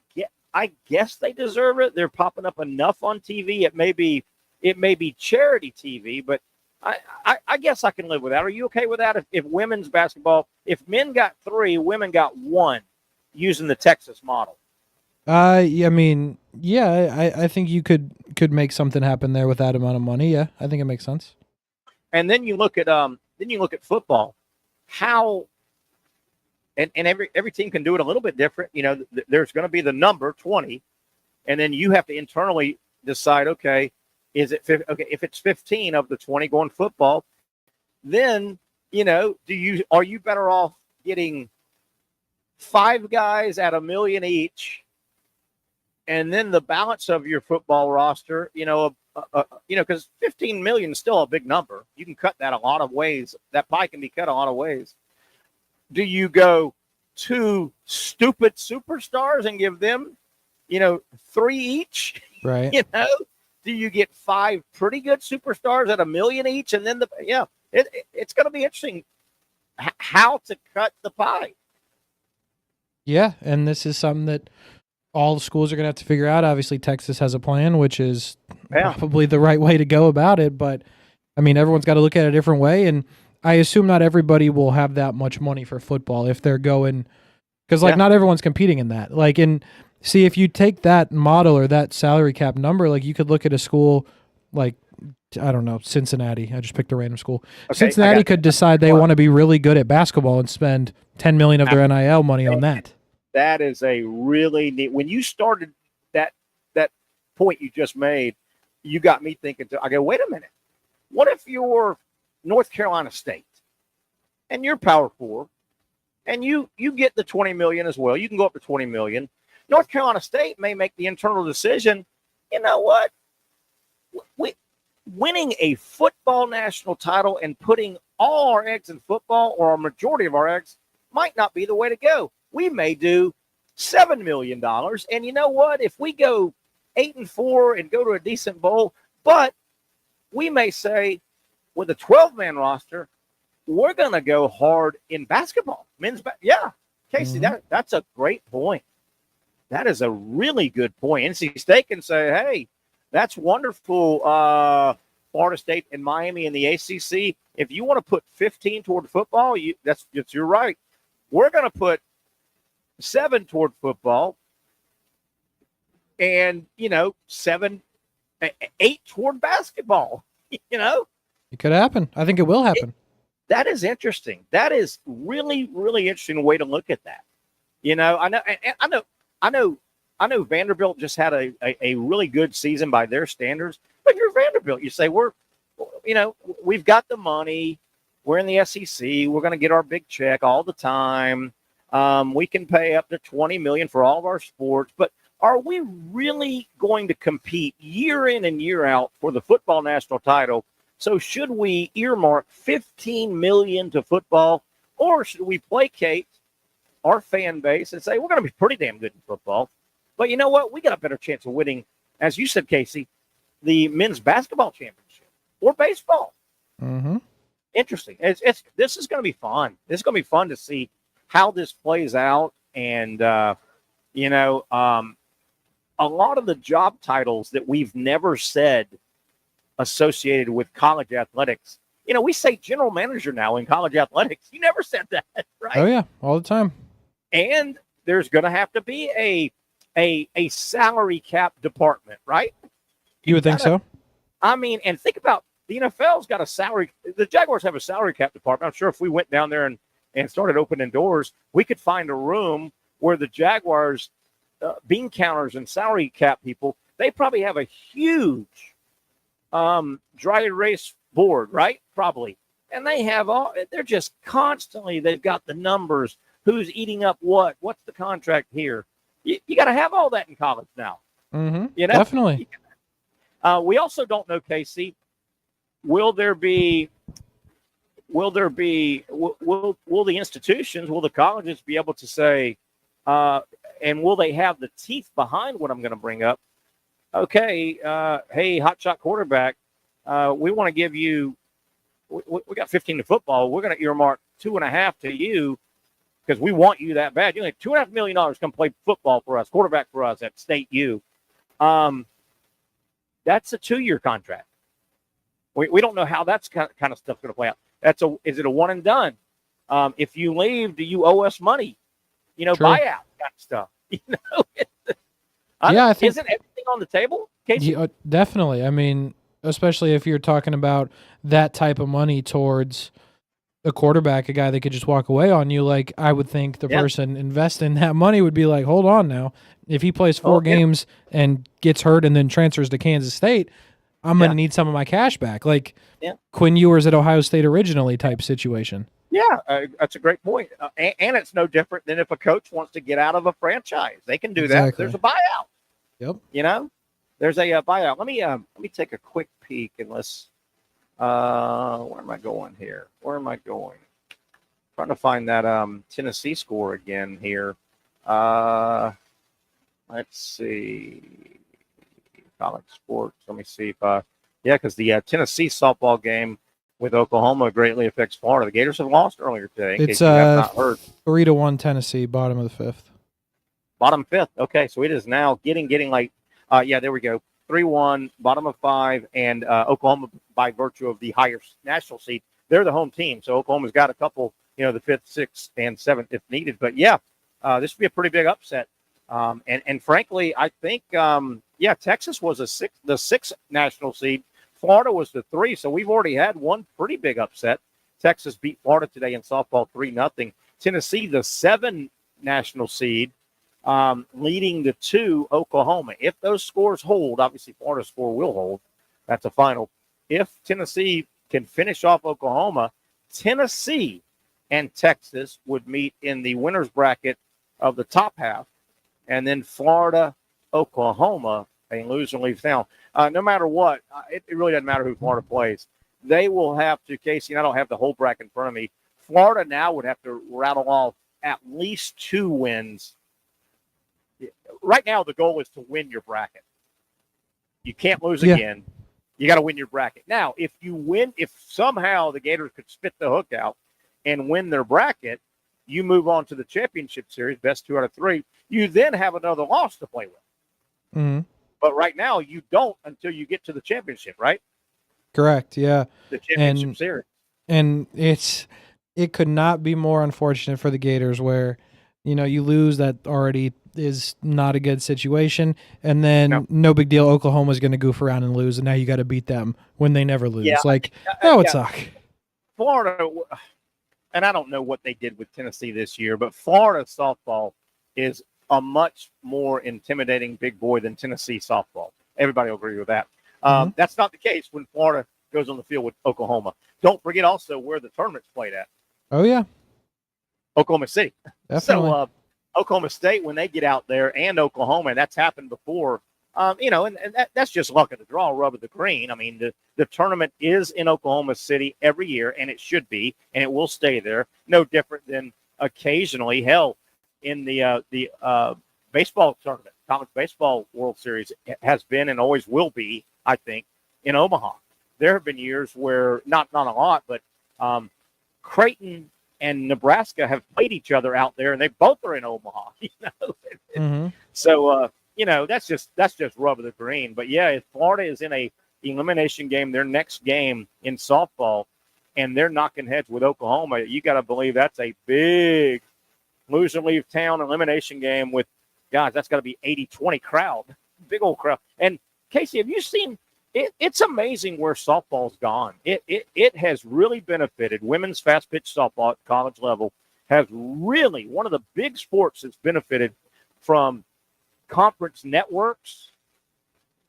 A: guess they deserve it. They're popping up enough on TV. It may be charity TV, but I guess I can live with that. Are you okay with that? If women's basketball, if men got 3, women got 1, using the Texas model.
B: I mean, I think you could make something happen there with that amount of money. Yeah, I think it makes sense.
A: And then you look at football, how and every team can do it a little bit different. You know, there's going to be the number 20, and then you have to internally decide, okay, is it if it's 15 of the 20 going football, then you know, are you better off getting 5 guys at $1 million each, and then the balance of your football roster, because 15 million is still a big number. You can cut that a lot of ways. That pie can be cut a lot of ways. Do you go 2 stupid superstars and give them, 3 each?
B: Right.
A: Do you get 5 pretty good superstars at $1 million each? And then it's going to be interesting how to cut the pie.
B: Yeah, and this is something that all schools are going to have to figure out. Obviously, Texas has a plan, which is probably the right way to go about it. But, I mean, everyone's got to look at it a different way. And I assume not everybody will have that much money for football if they're going – because, not everyone's competing in that. See, if you take that model or that salary cap number, you could look at a school like, I don't know, Cincinnati. I just picked a random school. Okay, Cincinnati could decide they want to be really good at basketball and spend $10 million of their NIL money on that.
A: That is a really neat. When you started that point you just made, you got me thinking. I go, wait a minute. What if you're North Carolina State and you're Power 4, and you get the $20 million as well? You can go up to $20 million. North Carolina State may make the internal decision. You know what? Winning a football national title and putting all our eggs in football, or a majority of our eggs, might not be the way to go. We may do $7 million. And you know what? If we go 8-4 and go to a decent bowl, but we may say with a 12-man roster, we're going to go hard in basketball. Casey, that's a great point. That is a really good point. NC State can say, hey, that's wonderful, Florida State and Miami in the ACC. If you want to put 15 toward football, you're right. We're going to put 7 toward football, and 7, 8 toward basketball. It
B: could happen. I think it will happen.
A: That is interesting. That is really, really interesting way to look at that. I know Vanderbilt just had a really good season by their standards, but you're Vanderbilt. You say we've got the money. We're in the SEC. We're going to get our big check all the time. We can pay up to $20 million for all of our sports. But are we really going to compete year in and year out for the football national title? So should we earmark $15 million to football, or should we placate our fan base and say we're going to be pretty damn good in football? But you know what? We got a better chance of winning, as you said, Casey, the men's basketball championship or baseball.
B: Mm-hmm.
A: Interesting. This is going to be fun. This is going to be fun to see how this plays out. And, a lot of the job titles that we've never said associated with college athletics. We say general manager now in college athletics. You never said that, right?
B: Oh, yeah, all the time.
A: And there's going to have to be a salary cap department, right?
B: You would think so?
A: I mean, and think about the NFL's got a salary. The Jaguars have a salary cap department. I'm sure if we went down there and started opening doors, we could find a room where the Jaguars bean counters and salary cap people, they probably have a huge dry erase board, right? Probably. And they're just constantly, they've got the numbers, who's eating up what's the contract here. You got to have all that in college now.
B: Mm-hmm. Definitely.
A: We also don't know, Casey, will the institutions, will the colleges be able to say, and will they have the teeth behind what I'm going to bring up? Okay, hey, hotshot quarterback, we want to give you, we got 15 to football. We're going to earmark 2.5 to you because we want you that bad. You have $2.5 million come play football for us, quarterback for us at State U. That's a 2-year contract. We don't know how that's kind of stuff going to play out. Is it a one and done? If you leave, do you owe us money?
B: True.
A: Buyout kind of stuff.
B: I think,
A: isn't everything on the table, Casey?
B: Yeah, definitely. I mean, especially if you're talking about that type of money towards a quarterback, a guy that could just walk away on you. Like, I would think the person investing that money would be like, hold on now. If he plays 4 games and gets hurt and then transfers to Kansas State, I'm going to need some of my cash back. Like Quinn Ewers at Ohio State originally type situation.
A: Yeah, that's a great point. And it's no different than if a coach wants to get out of a franchise. They can do that. There's a buyout.
B: Yep.
A: There's a buyout. Let me take a quick peek and let's where am I going here? Trying to find that Tennessee score again here. Let's see. College sports. Let me see if because the Tennessee softball game with Oklahoma greatly affects Florida. The Gators have lost earlier today.
B: It's 3-1 Tennessee, bottom of the 5th.
A: Bottom 5th. Okay, so it is now getting like there we go. 3-1, bottom of 5, and Oklahoma, by virtue of the higher national seed, they're the home team. So Oklahoma's got a couple, the 5th, 6th, and 7th if needed. But this would be a pretty big upset. And frankly, I think Texas was the 6th national seed. Florida was the 3, so we've already had one pretty big upset. Texas beat Florida today in softball 3-0. Tennessee, the 7 national seed, leading the 2 Oklahoma. If those scores hold, obviously Florida's score will hold. That's a final. If Tennessee can finish off Oklahoma, Tennessee and Texas would meet in the winner's bracket of the top half, and then Florida, Oklahoma, a loser leaves now. No matter what, it really doesn't matter who Florida plays. They will have to, Casey, and I don't have the whole bracket in front of me. Florida now would have to rattle off at least 2 wins. Right now, the goal is to win your bracket. You can't lose again. You got to win your bracket. Now, if somehow the Gators could spit the hook out and win their bracket, you move on to the championship series, best 2 out of 3. You then have another loss to play with.
B: Mm-hmm.
A: But right now, you don't until you get to the championship, right?
B: Correct, yeah.
A: The championship series.
B: And it could not be more unfortunate for the Gators where, you lose, that already is not a good situation. And then no big deal, Oklahoma's going to goof around and lose, and now you got to beat them when they never lose. That would suck.
A: Florida, and I don't know what they did with Tennessee this year, but Florida softball is a much more intimidating big boy than Tennessee softball. Everybody will agree with that. That's not the case when Florida goes on the field with Oklahoma. Don't forget also where the tournament's played at.
B: Oh, yeah.
A: Oklahoma City.
B: Definitely.
A: So, Oklahoma State, when they get out there, and Oklahoma, and that's happened before, and that's just luck of the draw, rub of the green. I mean, the tournament is in Oklahoma City every year, and it should be, and it will stay there. No different than occasionally, hell, in the baseball tournament, college baseball World Series has been and always will be, I think, in Omaha. There have been years where, not a lot, but Creighton and Nebraska have played each other out there, and they both are in Omaha.
B: Mm-hmm.
A: So that's just rub of the green. But yeah, if Florida is in a elimination game, their next game in softball, and they're knocking heads with Oklahoma, you got to believe that's a big lose and leave town elimination game with, guys, that's got to be 80-20 crowd, big old crowd. And Casey, have you seen? It's amazing where softball's gone. It has really benefited. Women's fast pitch softball at college level has really, one of the big sports that's benefited from conference networks,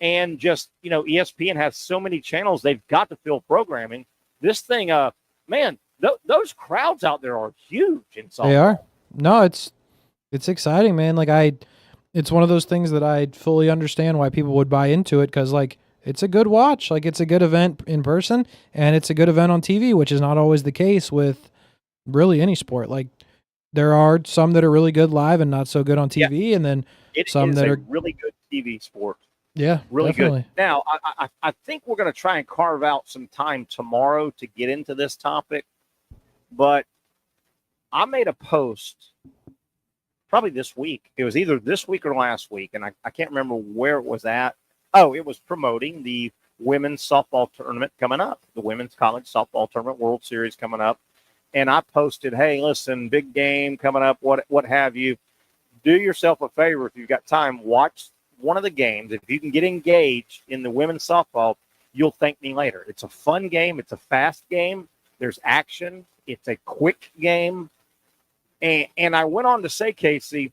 A: and just, ESPN has so many channels, they've got to fill programming. This thing, man, those crowds out there are huge in softball.
B: They are. No, it's exciting, man. It's one of those things that I fully understand why people would buy into it, because it's a good watch. It's a good event in person, and it's a good event on TV, which is not always the case with really any sport. There are some that are really good live and not so good on TV, and then some that are
A: really good TV sport.
B: Yeah,
A: really
B: definitely
A: good. Now, I think we're going to try and carve out some time tomorrow to get into this topic, but I made a post probably this week. It was either this week or last week, and I can't remember where it was at. Oh, it was promoting the women's softball tournament coming up, the Women's College Softball Tournament World Series coming up. And I posted, hey, listen, big game coming up, what have you. Do yourself a favor, if you've got time, watch one of the games. If you can get engaged in the women's softball, you'll thank me later. It's a fun game. It's a fast game. There's action. It's a quick game. And I went on to say, Casey,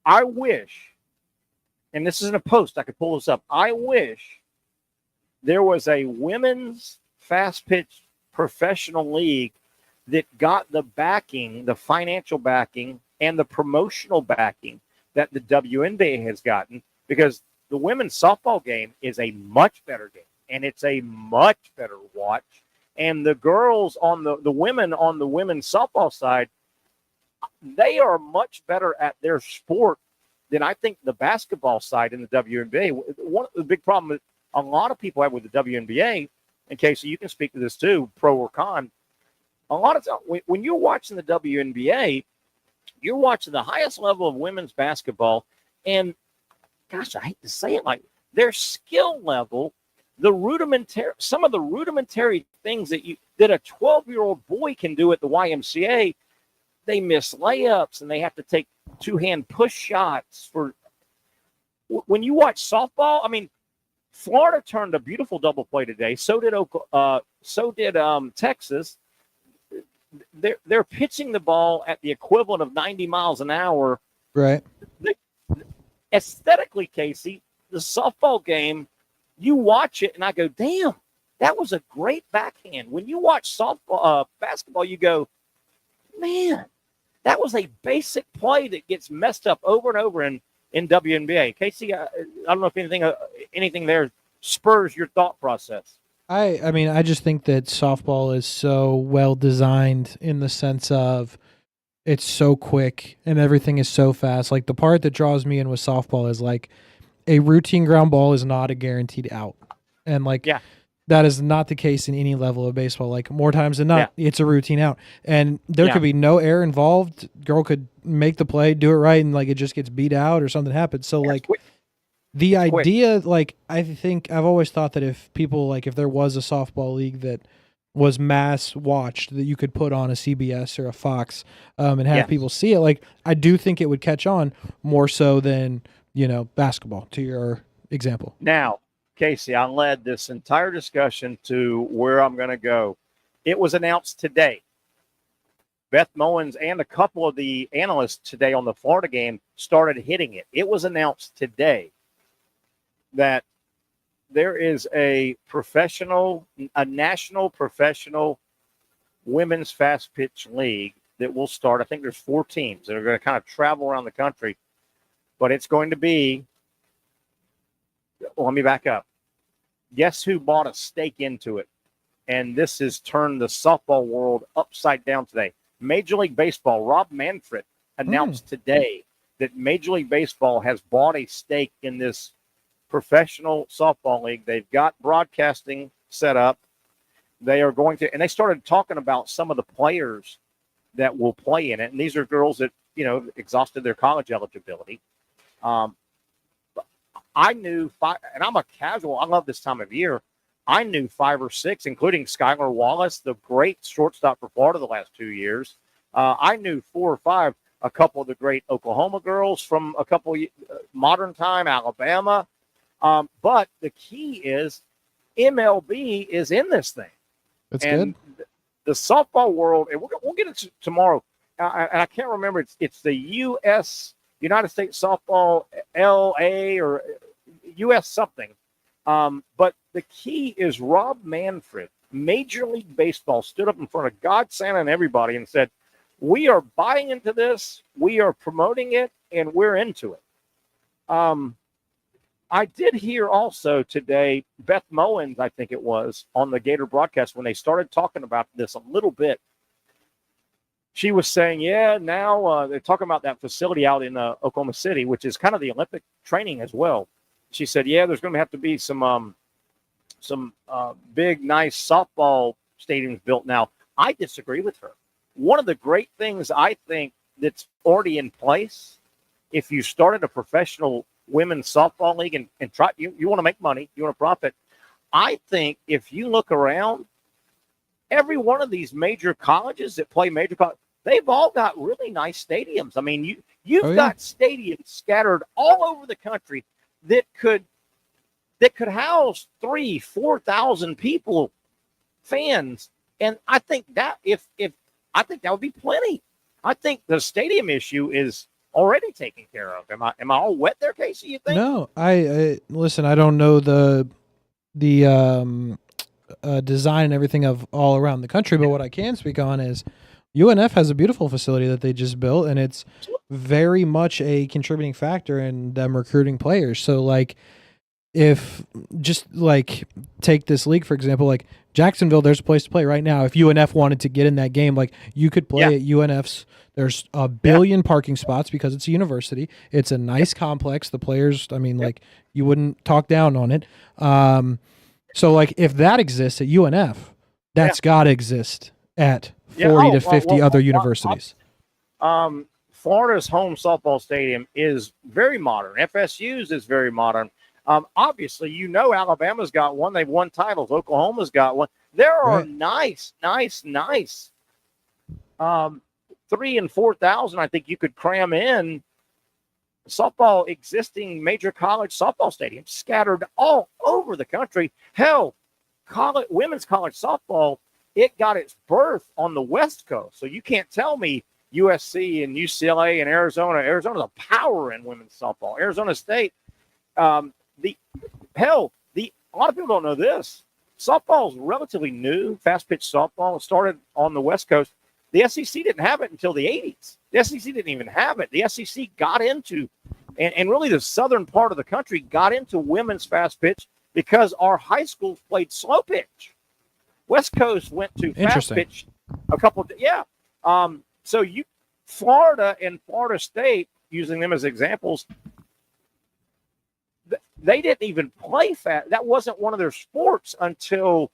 A: I wish, and this isn't a post, I could pull this up, I wish there was a women's fast pitch professional league that got the backing, the financial backing, and the promotional backing that the WNBA has gotten, because the women's softball game is a much better game, and it's a much better watch. And the girls on the women on the women's softball side, they are much better at their sport than I think the basketball side in the WNBA. One of the big problems a lot of people have with the WNBA, in case you can speak to this too, pro or con, a lot of times when you're watching the WNBA, you're watching the highest level of women's basketball, and gosh, I hate to say it, their skill level, some of the rudimentary things that a 12-year-old boy can do at the YMCA, they miss layups and they have to take two-hand push shots. When you watch softball, I mean, Florida turned a beautiful double play today. So did Texas. They're pitching the ball at the equivalent of 90 miles an hour.
B: right.
A: Aesthetically, Casey, the softball game, you watch it and I go, damn, that was a great backhand. When you watch basketball, you go, man, that was a basic play that gets messed up over and over in WNBA. Casey, I don't know if anything there spurs your thought process.
B: I mean, I just think that softball is so well designed in the sense of it's so quick and everything is so fast. The part that draws me in with softball is a routine ground ball is not a guaranteed out. And that is not the case in any level of baseball. More times than not, it's a routine out. And there could be no error involved. Girl could make the play, do it right, and it just gets beat out or something happens. So the idea, I think I've always thought that if people, if there was a softball league that was mass watched, that you could put on a CBS or a Fox and have people see it, I do think it would catch on more so than, basketball, to your example.
A: Now, Casey, I led this entire discussion to where I'm going to go. It was announced today. Beth Mowins and a couple of the analysts today on the Florida game started hitting it. It was announced today that there is a national professional women's fast pitch league that will start. I think there's 4 teams that are going to kind of travel around the country, but it's going to be, well, let me back up. Guess who bought a stake into it? And this has turned the softball world upside down today. Major League Baseball, Rob Manfred announced today that Major League Baseball has bought a stake in this professional softball league. They've got broadcasting set up. They are going to, and they started talking about some of the players that will play in it. And these are girls that, exhausted their college eligibility. I knew 5, and I'm a casual. I love this time of year. I knew 5 or 6, including Skylar Wallace, the great shortstop for Florida the last 2 years. I knew 4 or 5, a couple of the great Oklahoma girls from a couple modern time, Alabama. But the key is MLB is in this thing.
B: That's
A: and
B: good.
A: The softball world, and we'll get it tomorrow. And I can't remember. It's the United States Softball LA or US something. But the key is Rob Manfred, Major League Baseball, stood up in front of God, Santa, and everybody and said, we are buying into this, we are promoting it, and we're into it. I did hear also today, Beth Mowins, I think it was, on the Gator broadcast when they started talking about this a little bit. She was saying, now they're talking about that facility out in Oklahoma City, which is kind of the Olympic training as well. She said, there's going to have to be some big, nice softball stadiums built now. I disagree with her. One of the great things I think that's already in place, if you started a professional women's softball league and try, you want to make money, you want to profit. I think if you look around, every one of these major colleges that play major college, they've all got really nice stadiums. I mean, you've got stadiums scattered all over the country that could house 3,000-4,000 people, fans, and I think that I think that would be plenty. I think the stadium issue is already taken care of. Am I all wet there, Casey? You think?
B: No, I listen. I don't know the design and everything of all around the country, but what I can speak on is UNF has a beautiful facility that they just built, and it's very much a contributing factor in them recruiting players. So, like, if just like take this league for example, like Jacksonville, there's a place to play right now. If UNF wanted to get in that game, like you could play at UNF's. There's a billion parking spots because it's a university. It's a nice complex. The players, I mean, like you wouldn't talk down on it. So like if that exists at UNF, that's got to exist at 40 to 50 other universities.
A: Florida's home softball stadium is very modern. FSU's is very modern. Obviously, Alabama's got one. They've won titles. Oklahoma's got one. There are nice 3,000 and 4,000. I think you could cram in softball existing major college softball stadiums scattered all over the country. Hell, women's college softball, it got its birth on the West Coast. So you can't tell me USC and UCLA and Arizona. Arizona's a power in women's softball. Arizona State. A lot of people don't know this. Softball is relatively new. Fast pitch softball. It started on the West Coast. The SEC didn't have it until the 80s. The SEC didn't even have it. The SEC got into, and really the southern part of the country got into women's fast pitch because our high schools played slow pitch. West Coast went to fast pitch a couple of, so Florida and Florida State, using them as examples, they didn't even play fast. That wasn't one of their sports until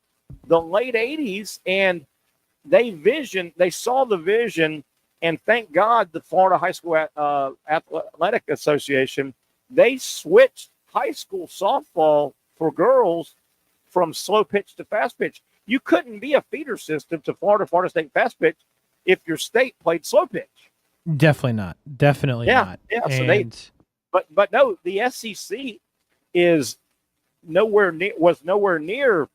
A: the late 80s, and they saw the vision, and thank God the Florida High School Athletic Association, they switched high school softball for girls from slow pitch to fast pitch. You couldn't be a feeder system to Florida State fast pitch if your state played slow pitch.
B: Definitely not. Not.
A: Yeah. So but no, the SEC was nowhere near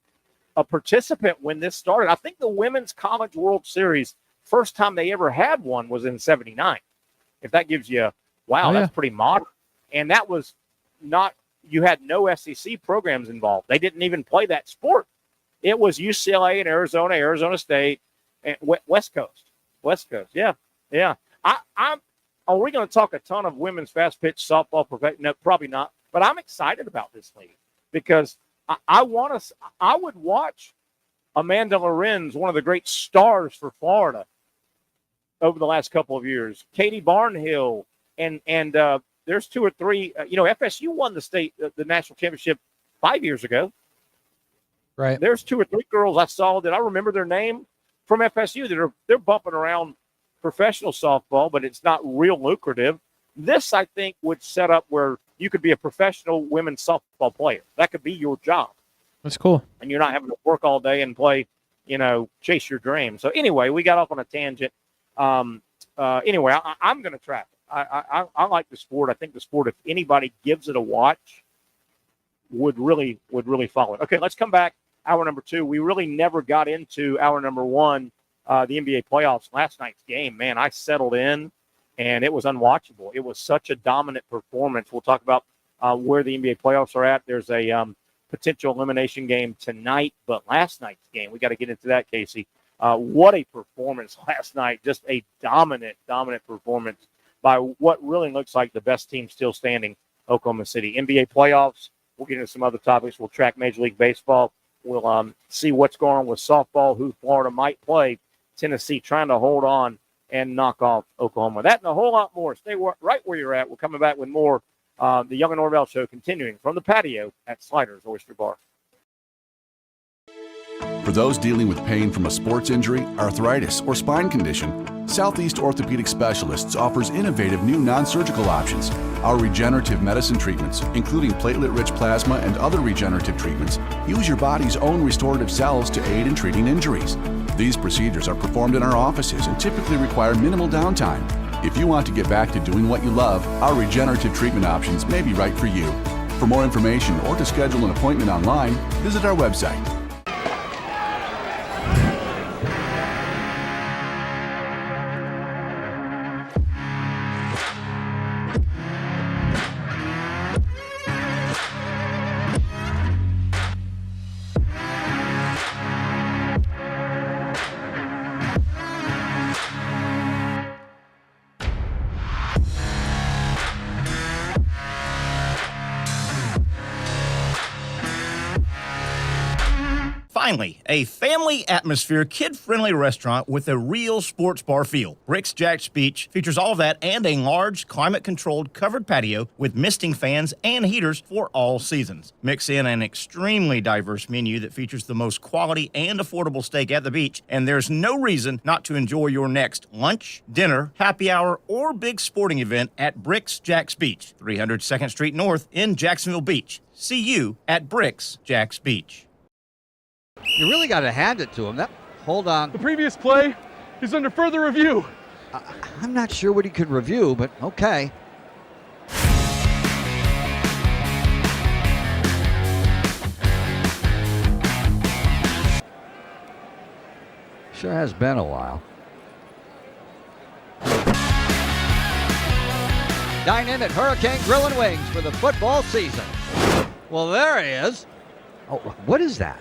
A: a participant when this started. I think the Women's College World Series, first time they ever had one was in 79. If that gives you that's pretty modern. And that was you had no SEC programs involved. They didn't even play that sport. It was UCLA and Arizona State, and West Coast. West Coast. Yeah. Are we going to talk a ton of women's fast pitch softball? No, probably not. But I'm excited about this league because I would watch Amanda Lorenz, one of the great stars for Florida over the last couple of years. Katie Barnhill, and there's 2 or 3. FSU won the national championship 5 years ago.
B: Right.
A: There's 2 or 3 girls I saw that I remember their name from FSU they're bumping around professional softball, but it's not real lucrative. This, I think, would set up where you could be a professional women's softball player. That could be your job.
B: That's cool.
A: And you're not having to work all day and play, chase your dream. So anyway, we got off on a tangent. Anyway, I'm going to track it. I like the sport. I think the sport, if anybody gives it a watch, would really follow it. Okay, let's come back. Hour number 2. We really never got into hour number 1, the NBA playoffs. Last night's game, man, I settled in, and it was unwatchable. It was such a dominant performance. We'll talk about where the NBA playoffs are at. There's a potential elimination game tonight, but last night's game, we got to get into that, Casey. What a performance last night. Just a dominant performance by what really looks like the best team still standing, Oklahoma City. NBA playoffs, we'll get into some other topics. We'll track Major League Baseball. We'll see what's going on with softball, who Florida might play. Tennessee trying to hold on and knock off Oklahoma. That and a whole lot more. Stay right where you're at. We're coming back with more. The Young and Norvelle Show continuing from the patio at Sliders Oyster Bar.
C: For those dealing with pain from a sports injury, arthritis, or spine condition, Southeast Orthopedic Specialists offers innovative new non-surgical options. Our regenerative medicine treatments, including platelet-rich plasma and other regenerative treatments, use your body's own restorative cells to aid in treating injuries. These procedures are performed in our offices and typically require minimal downtime. If you want to get back to doing what you love, our regenerative treatment options may be right for you. For more information or to schedule an appointment online, visit our website.
D: Finally, a family atmosphere, kid-friendly restaurant with a real sports bar feel. Rick's Jack's Beach features all of that and a large, climate-controlled covered patio with misting fans and heaters for all seasons. Mix in an extremely diverse menu that features the most quality and affordable steak at the beach, and there's no reason not to enjoy your next lunch, dinner, happy hour, or big sporting event at Rick's Jack's Beach, 300 2nd Street North in Jacksonville Beach. See you at Rick's Jack's Beach.
E: You really got to hand it to him. Hold on.
F: The previous play is under further review.
E: I'm not sure what he could review, but okay. Sure has been a while. Dine in at Hurricane Grill and Wings for the football season. Well, there he is. Oh, what is that?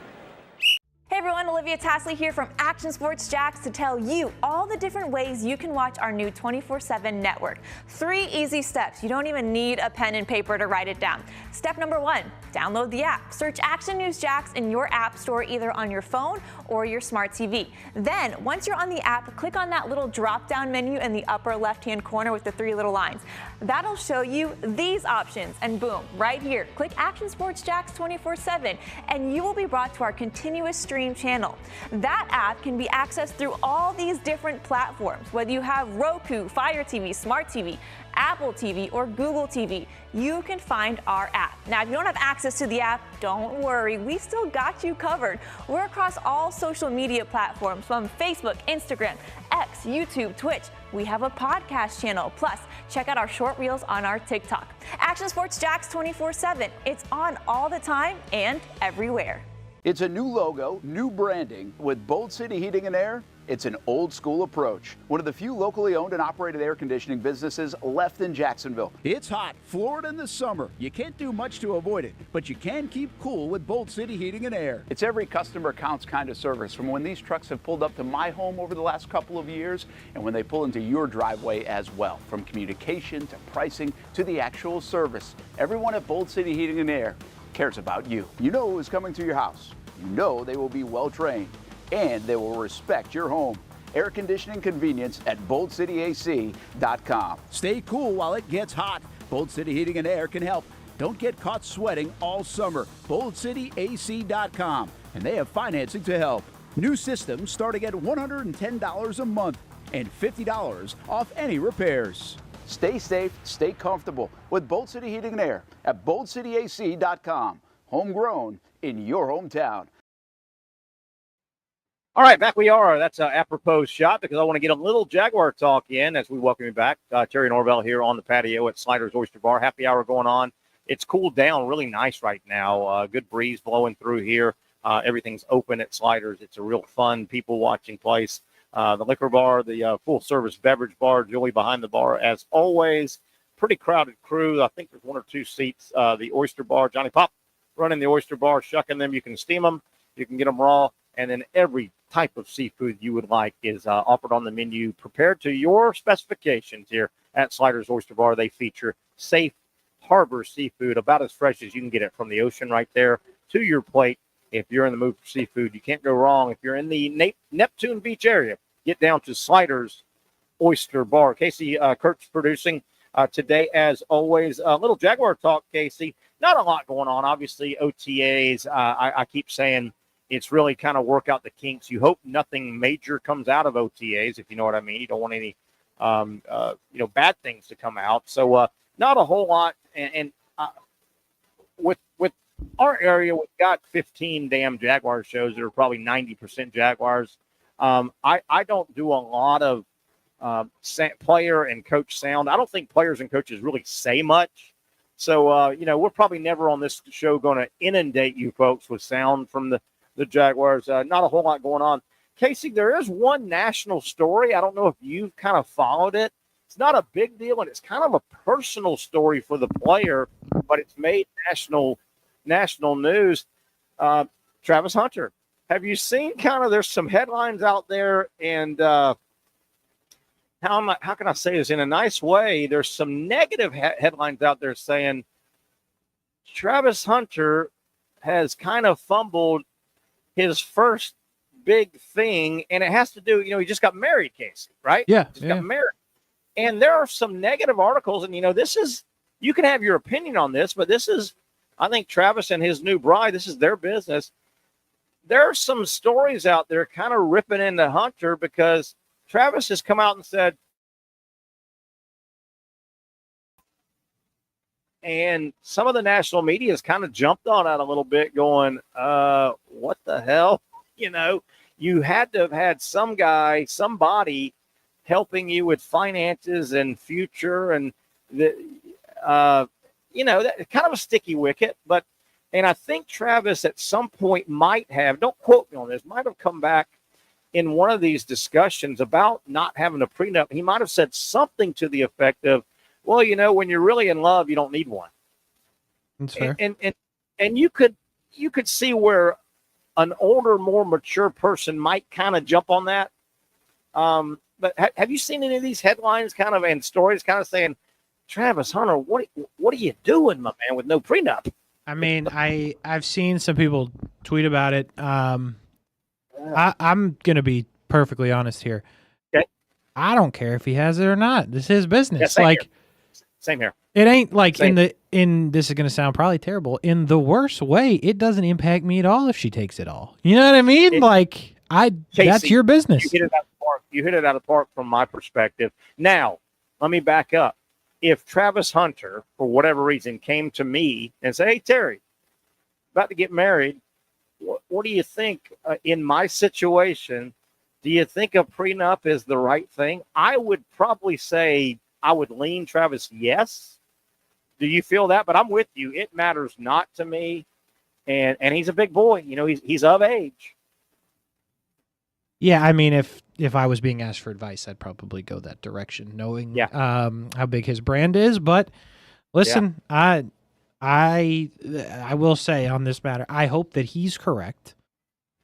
J: Hey everyone, Olivia Tasley here from Action Sports Jacks to tell you all the different ways you can watch our new 24/7 network. 3 easy steps. You don't even need a pen and paper to write it down. Step number 1, download the app. Search Action News Jacks in your app store either on your phone or your smart TV. Then, once you're on the app, click on that little drop-down menu in the upper left-hand corner with the 3 little lines. That'll show you these options, and boom, right here, click Action Sports Jacks 24/7, and you will be brought to our continuous stream channel. That app can be accessed through all these different platforms, whether you have Roku, Fire TV, Smart TV, Apple TV, or Google TV. You can find our app. Now, if you don't have access to the app, don't worry, we still got you covered. We're across all social media platforms from Facebook, Instagram, X, YouTube, Twitch. We have a podcast channel. Plus, check out our short reels on our TikTok. Action Sports Jacks 24/7. It's on all the time and everywhere.
H: It's a new logo, new branding with Bolt City Heating and Air. It's an old school approach. One of the few locally owned and operated air conditioning businesses left in Jacksonville. It's hot, Florida in the summer. You can't do much to avoid it, but you can keep cool with Bolt City Heating and Air. It's every customer counts kind of service, from when these trucks have pulled up to my home over the last couple of years and when they pull into your driveway as well. From communication to pricing to the actual service, everyone at Bolt City Heating and Air cares about you. You know who's coming to your house. You know they will be well trained. And they will respect your home. Air conditioning convenience at BoltCityAC.com. Stay cool while it gets hot. Bolt City Heating and Air can help. Don't get caught sweating all summer. BoltCityAC.com. And they have financing to help. New systems starting at $110 a month and $50 off any repairs. Stay safe, stay comfortable with Bolt City Heating and Air at BoltCityAC.com. Homegrown in your hometown.
A: All right, back we are. That's an apropos shot because I want to get a little Jaguar talk in as we welcome you back. Terry Norvelle here on the patio at Sliders Oyster Bar. Happy hour going on. It's cooled down really nice right now. Good breeze blowing through here. Everything's open at Sliders. It's a real fun people watching place. The liquor bar, the full-service beverage bar, Julie behind the bar as always. Pretty crowded crew. I think there's one or two seats. The Oyster Bar, Johnny Pop running the Oyster Bar, shucking them. You can steam them. You can get them raw. And then every type of seafood you would like is offered on the menu, prepared to your specifications here at Sliders Oyster Bar. They feature safe harbor seafood, about as fresh as you can get it from the ocean right there to your plate. If you're in the mood for seafood, you can't go wrong. If you're in the Neptune Beach area, get down to Sliders Oyster Bar. Casey Kurt's producing today, as always. A little Jaguar talk, Casey. Not a lot going on. Obviously, OTAs, I keep saying, it's really kind of work out the kinks. You hope nothing major comes out of OTAs, if you know what I mean. You don't want any, bad things to come out. So not a whole lot. And with our area, we've got 15 damn Jaguar shows that are probably 90% Jaguars. I don't do a lot of player and coach sound. I don't think players and coaches really say much. So, we're probably never on this show going to inundate you folks with sound from the Jaguars. Not a whole lot going on. Casey, there is one national story. I don't know if you've kind of followed it. It's not a big deal, and it's kind of a personal story for the player, but it's made national news. Travis Hunter. Have you seen there's some headlines out there, and how can I say this in a nice way? There's some negative headlines out there saying Travis Hunter has kind of fumbled his first big thing, and it has to do, he just got married, Casey, right?
B: Yeah.
A: Got married. And there are some negative articles, and, this is, you can have your opinion on this, but this is, I think Travis and his new bride, this is their business. There are some stories out there kind of ripping into Hunter because Travis has come out and said, and some of the national media has kind of jumped on that a little bit going, what the hell? You had to have had somebody helping you with finances and future and, that kind of a sticky wicket. And I think Travis at some point might have, don't quote me on this, might have come back in one of these discussions about not having a prenup. He might have said something to the effect of, well, when you're really in love, you don't need one.
B: That's fair.
A: And you could see where an older, more mature person might kind of jump on that. But have you seen any of these headlines and stories saying, Travis Hunter, what are you doing, my man, with no prenup?
B: I mean, I've seen some people tweet about it. I'm going to be perfectly honest here.
A: Okay.
B: I don't care if he has it or not. This is his business.
A: Yeah, same here. It
B: ain't like this is going to sound probably terrible. In the worst way, it doesn't impact me at all if she takes it all. You know what I mean? Casey, that's your business.
A: You hit it out of the park. You hit it out of the park from my perspective. Now, let me back up. If Travis Hunter, for whatever reason, came to me and said, hey, Terry, about to get married, what do you think in my situation? Do you think a prenup is the right thing? I would probably say I would lean Travis, yes. Do you feel that? But I'm with you. It matters not to me. And he's a big boy. He's of age.
B: Yeah, I mean, if I was being asked for advice, I'd probably go that direction, knowing how big his brand is. But listen, I will say on this matter, I hope that he's correct,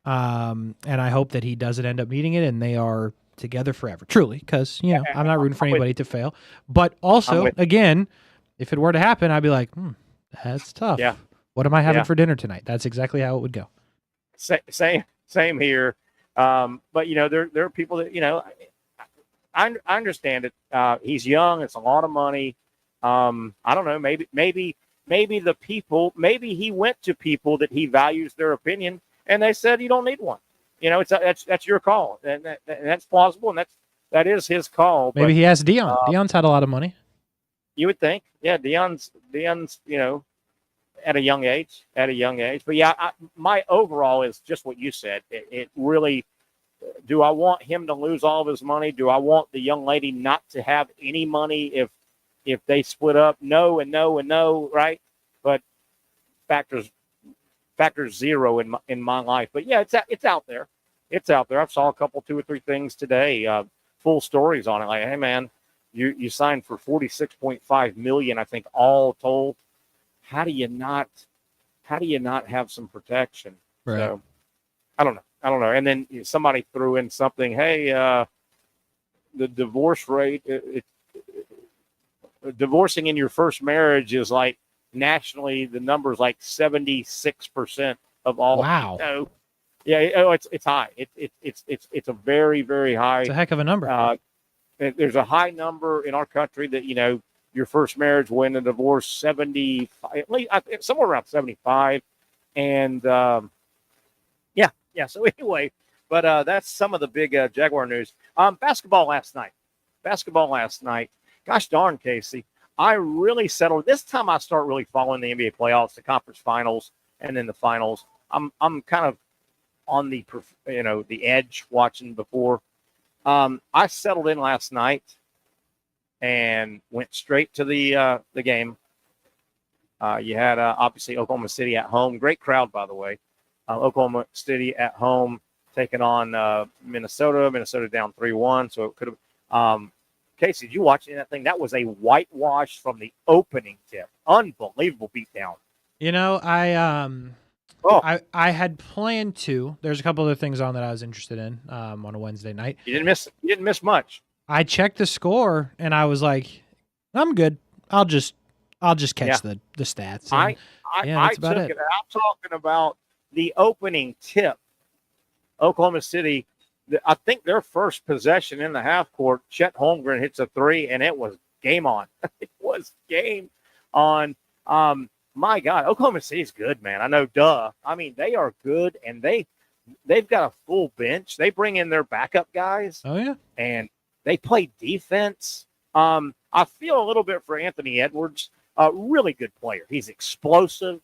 B: and I hope that he doesn't end up needing it, and they are together forever, truly, because I'm not rooting for anybody to fail. But also, again, if it were to happen, I'd be like, that's tough.
A: Yeah.
B: What am I having for dinner tonight? That's exactly how it would go.
A: Same here. But there are people that I understand it. He's young. It's a lot of money. I don't know. Maybe the people. Maybe he went to people that he values their opinion, and they said you don't need one. That's your call, and that's plausible, and that is his call.
B: Maybe he asked Dion. Dion's had a lot of money.
A: You would think, yeah. Dion's at a young age. But yeah, my overall is just what you said. It really. Do I want him to lose all of his money? Do I want the young lady not to have any money if they split up? No and no and no, right? But factors zero in my life. But yeah, it's out there. It's out there. I saw a couple, 2 or 3 things today, full stories on it. Like, hey man, you signed for $46.5 million, I think, all told. How do you not have some protection?
B: Right.
A: So I don't know. And then somebody threw in something. Hey, the divorce rate, divorcing in your first marriage is like nationally, the number is like 76% of all.
B: Wow.
A: Yeah. It's high. It's a very, very high.
B: It's a heck of a number.
A: There's a high number in our country that, your first marriage will end in divorce 75, at least somewhere around 75. And, yeah. So anyway, but that's some of the big Jaguar news. Basketball last night. Gosh darn, Casey. I really settled. This time I start really following the NBA playoffs, the conference finals, and then the finals. I'm kind of on the edge watching before. I settled in last night and went straight to the game. You had obviously Oklahoma City at home. Great crowd, by the way. Oklahoma City at home taking on Minnesota. Minnesota down 3-1, so it could have. Casey, did you watch that thing? That was a whitewash from the opening tip. Unbelievable beatdown.
B: I had planned to. There's a couple other things on that I was interested in on a Wednesday night.
A: You didn't miss much.
B: I checked the score and I was like, I'm good. I'll just catch the stats. And,
A: I took it. I'm talking about the opening tip. Oklahoma City, I think their first possession in the half court, Chet Holmgren hits a 3, and it was game on. It was game on. My God, Oklahoma City's good, man. I know, duh. I mean, they are good, and they've got a full bench. They bring in their backup guys.
B: Oh, yeah.
A: And they play defense. I feel a little bit for Anthony Edwards. A really good player. He's explosive.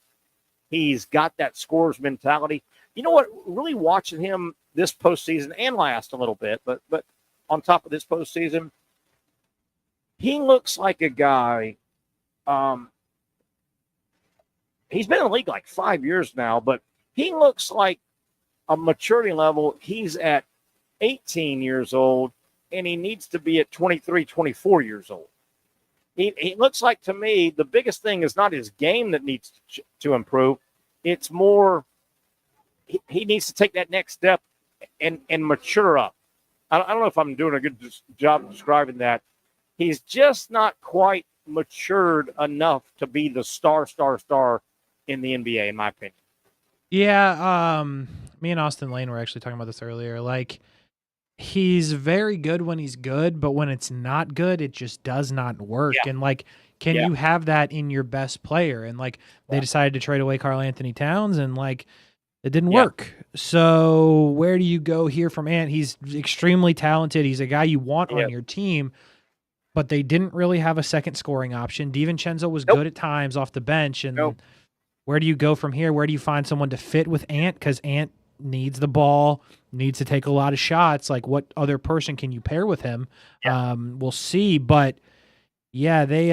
A: He's got that scorer's mentality. You know what? Really watching him this postseason and last a little bit, but on top of this postseason, he looks like a guy. He's been in the league like 5 years now, but he looks like a maturity level. He's at 18 years old, and he needs to be at 23, 24 years old. He looks like, to me, the biggest thing is not his game that needs to improve. It's more he needs to take that next step and mature up. I don't know if I'm doing a good job describing that. He's just not quite matured enough to be the star in the NBA, in my opinion.
B: Yeah, me and Austin Lane were actually talking about this earlier. Like, he's very good when he's good, but when it's not good, it just does not work.
A: Yeah.
B: And, like, can you have that in your best player? And, like, they decided to trade away Karl Anthony Towns, and, like, it didn't work. So where do you go here from Ant? He's extremely talented. He's a guy you want on your team, but they didn't really have a second scoring option. DiVincenzo was good at times off the bench. And where do you go from here? Where do you find someone to fit with Ant? Because Ant needs the ball, needs to take a lot of shots. Like, what other person can you pair with him? We'll see. But, yeah, they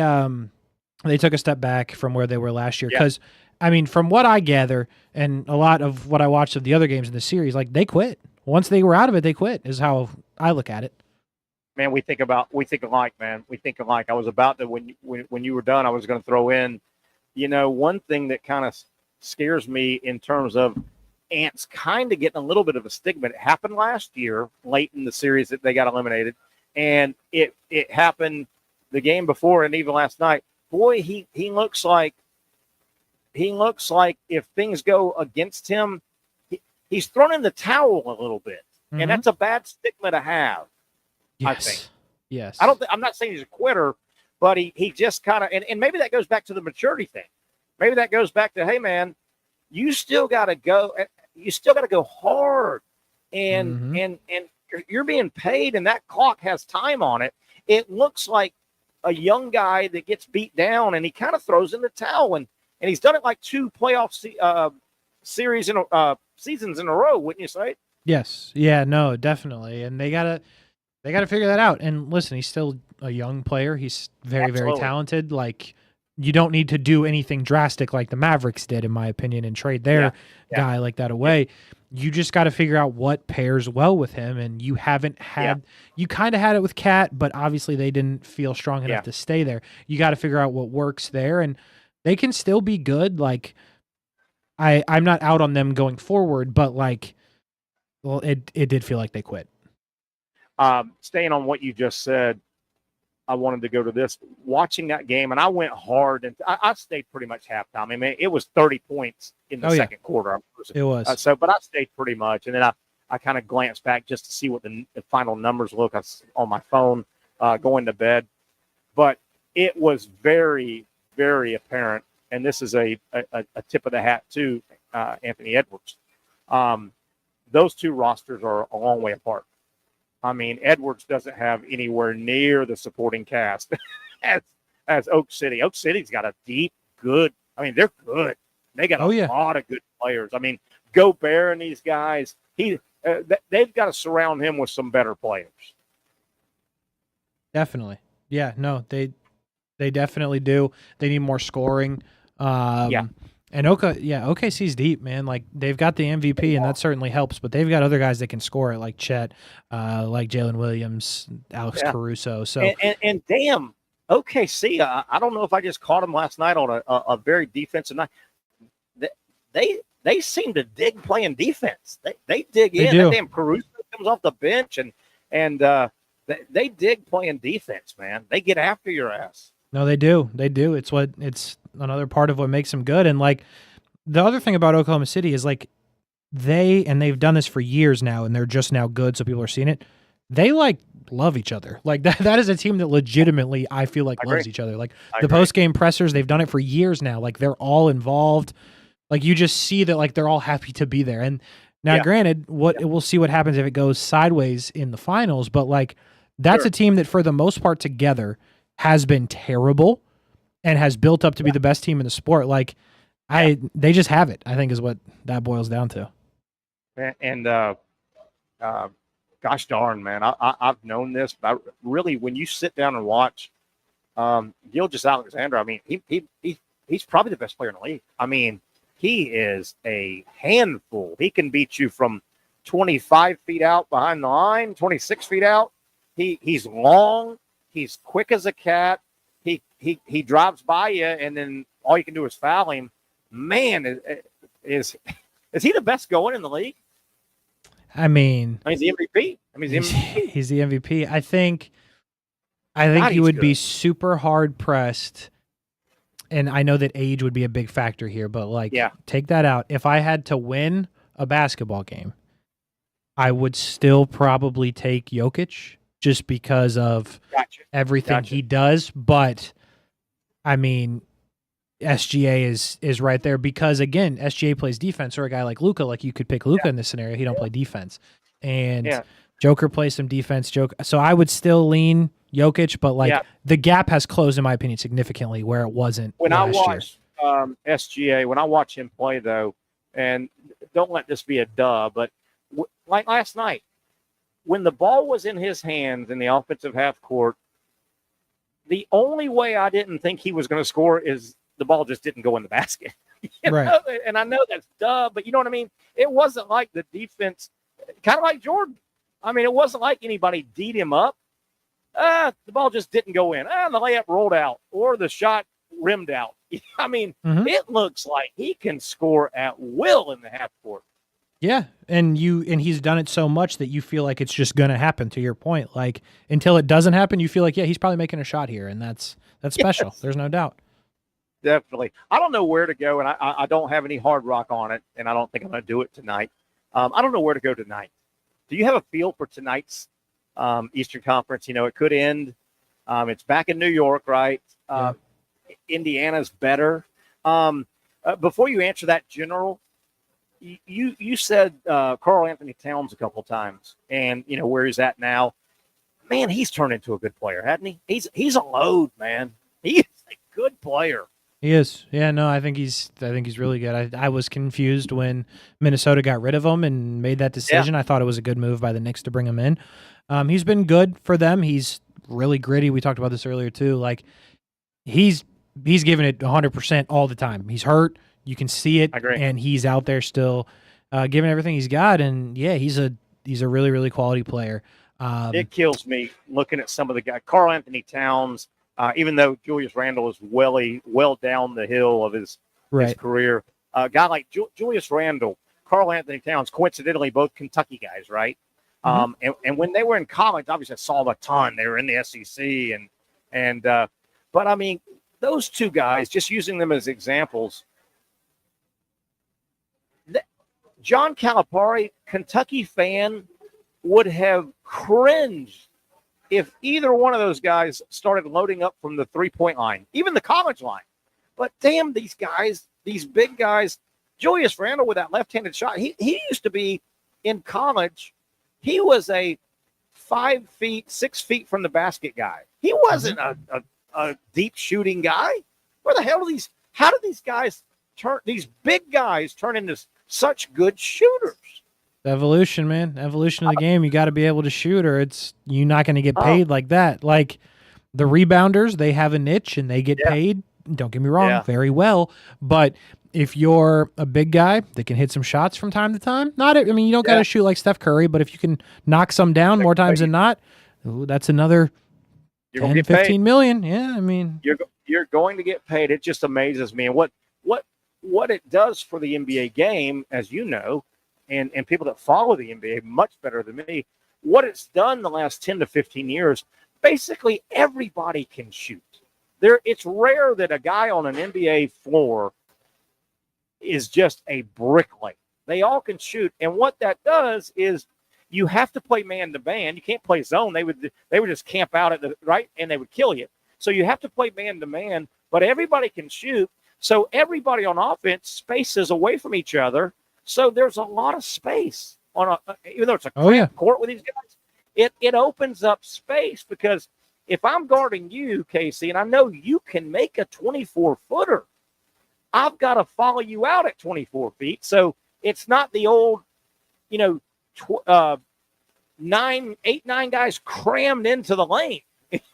B: took a step back from where they were last year. Because, I mean, from what I gather, and a lot of what I watched of the other games in the series, like, they quit. Once they were out of it, they quit. Is how I look at it.
A: Man, we think alike, man. We think alike. I was about to when you were done, I was going to throw in, one thing that kind of scares me in terms of Ants kind of getting a little bit of a stigma. It happened last year, late in the series that they got eliminated, and it happened the game before and even last night. Boy, he looks like if things go against him, he's thrown in the towel a little bit, and that's a bad stigma to have.
B: Yes.
A: I think.
B: Yes.
A: I'm not saying he's a quitter, but he just kind of, and maybe that goes back to the maturity thing. Maybe that goes back to, hey man, you still got to go hard, and you're being paid, and that clock has time on it. It looks like a young guy that gets beat down, and he kind of throws in the towel, and he's done it like 2 playoff seasons in a row, wouldn't you say?
B: Yes. Yeah. No. Definitely. And they gotta figure that out. And listen, he's still a young player. He's very, very talented. Like, you don't need to do anything drastic like the Mavericks did, in my opinion, and trade their guy like that away. You just got to figure out what pairs well with him. And you haven't had, you kind of had it with Cat, but obviously they didn't feel strong enough to stay there. You got to figure out what works there, and they can still be good. Like, I'm not out on them going forward, but like, well, it did feel like they quit.
A: Staying on what you just said, I wanted to go to this. Watching that game, and I went hard, and I stayed pretty much halftime. I mean, it was 30 points in the second quarter.
B: It was.
A: But I stayed pretty much, and then I kind of glanced back just to see what the final numbers look on my phone going to bed. But it was very, very apparent, and this is a tip of the hat to Anthony Edwards. Those two rosters are a long way apart. I mean, Edwards doesn't have anywhere near the supporting cast as Oak City. Oak City's got a deep, good. I mean, they're good. They got a lot of good players. I mean, Gobert and these guys. They've got to surround him with some better players.
B: Definitely, yeah. No, they definitely do. They need more scoring. And OKC's deep, man. Like, they've got the MVP, and that certainly helps. But they've got other guys that can score it, like Chet, like Jalen Williams, Alex Caruso. So
A: and damn, OKC. I don't know if I just caught them last night on a very defensive night. They seem to dig playing defense. They dig in. That damn Caruso comes off the bench, and they dig playing defense, man. They get after your ass.
B: No, they do. They do. It's another part of what makes them good. And like, the other thing about Oklahoma City is like, they've done this for years now, and they're just now good, so people are seeing it. They like love each other. Like, that is a team that legitimately, I feel like, loves each other. Like, the post-game pressers, they've done it for years now. Like, they're all involved. Like, you just see that, like, they're all happy to be there. And now, granted, we'll see what happens if it goes sideways in the finals, but like, that's a team that for the most part together has been terrible and has built up to be the best team in the sport. Like, they just have it, I think, is what that boils down to.
A: And gosh darn, man, I've known this, but really, when you sit down and watch Gilgeous-Alexander, I mean, he's probably the best player in the league. I mean, he is a handful. He can beat you from 25 feet out behind the line, 26 feet out. He's long. He's quick as a cat. He drives by you, and then all you can do is foul him. Man, is he the best going in the league?
B: I mean,
A: he's the MVP.
B: He's the MVP. I think he would be super hard pressed, and I know that age would be a big factor here. But like, take that out. If I had to win a basketball game, I would still probably take Jokic, just because of everything he does. But I mean, SGA is right there because, again, SGA plays defense, or a guy like Luka. Like, you could pick Luka in this scenario. He don't play defense. And Joker plays some defense. So I would still lean Jokic, but like, the gap has closed, in my opinion, significantly where it wasn't
A: when
B: last
A: I watch SGA, when I watch him play, though, and don't let this be a duh, but like last night, when the ball was in his hands in the offensive half court, the only way I didn't think he was going to score is the ball just didn't go in the basket. You know? And I know that's dumb, but you know what I mean? It wasn't like the defense. kind of like Jordan. I mean, it wasn't like anybody D'd him up. The ball just didn't go in. The layup rolled out or the shot rimmed out. I mean, it looks like he can score at will in the half court.
B: Yeah, and he's done it so much that you feel like it's just going to happen, to your point. Like, until it doesn't happen, you feel like, yeah, he's probably making a shot here, and that's special.
A: Yes.
B: There's no doubt.
A: Definitely. I don't know where to go, and I don't have any hard rock on it, and I don't think I'm going to do it tonight. I don't know where to go tonight. Do you have a feel for tonight's Eastern Conference? You know, it could end. It's back in New York, right? Indiana's better. Before you answer that, General, you said Karl Anthony Towns a couple times, and you know where he's at now. Man, he's turned into a good player, hasn't he? He's a load, man. He's a good player.
B: He is. Yeah, no, I think he's really good. I was confused when Minnesota got rid of him and made that decision. I thought it was a good move by the Knicks to bring him in. He's been good for them. He's really gritty. We talked about this earlier too. Like he's giving it 100% all the time. He's hurt. You can see it, and he's out there still giving everything he's got. And yeah, he's a really, really quality player.
A: It kills me looking at some of the guys. Karl Anthony Towns, even though Julius Randle is well down the hill of his career, a guy like Julius Randle, Karl Anthony Towns, coincidentally, both Kentucky guys, right? And when they were in college, obviously I saw them a ton. They were in the SEC, but I mean, those two guys, just using them as examples. John Calipari, Kentucky fan, would have cringed if either one of those guys started loading up from the three-point line, even the college line. But damn, these guys, these big guys, Julius Randle with that left-handed shot, he used to be in college. He was a 5 feet, 6 feet from the basket guy. He wasn't a deep shooting guy. Where the hell how do these guys these big guys turn into such good shooters?
B: Evolution, man. Evolution of the game. You got to be able to shoot, or you're not going to get paid like that. Like the rebounders, they have a niche and they get paid. Don't get me wrong, very well. But if you're a big guy that can hit some shots from time to time, you don't got to shoot like Steph Curry, but if you can knock some down more times than not, that's another 10 to 15 million. Yeah, I mean,
A: you're going to get paid. It just amazes me. And what it does for the NBA game, as you know, and people that follow the NBA much better than me, what it's done the last 10 to 15 years, basically everybody can shoot. It's rare that a guy on an NBA floor is just a bricklayer. They all can shoot. And what that does is you have to play man-to-man. You can't play zone. They would just camp out at the right, and they would kill you. So you have to play man-to-man, but everybody can shoot. So everybody on offense spaces away from each other. So there's a lot of space on even though it's a court with these guys, it opens up space because if I'm guarding you, Casey, and I know you can make a 24-footer, I've got to follow you out at 24 feet. So it's not the old, 9 guys crammed into the lane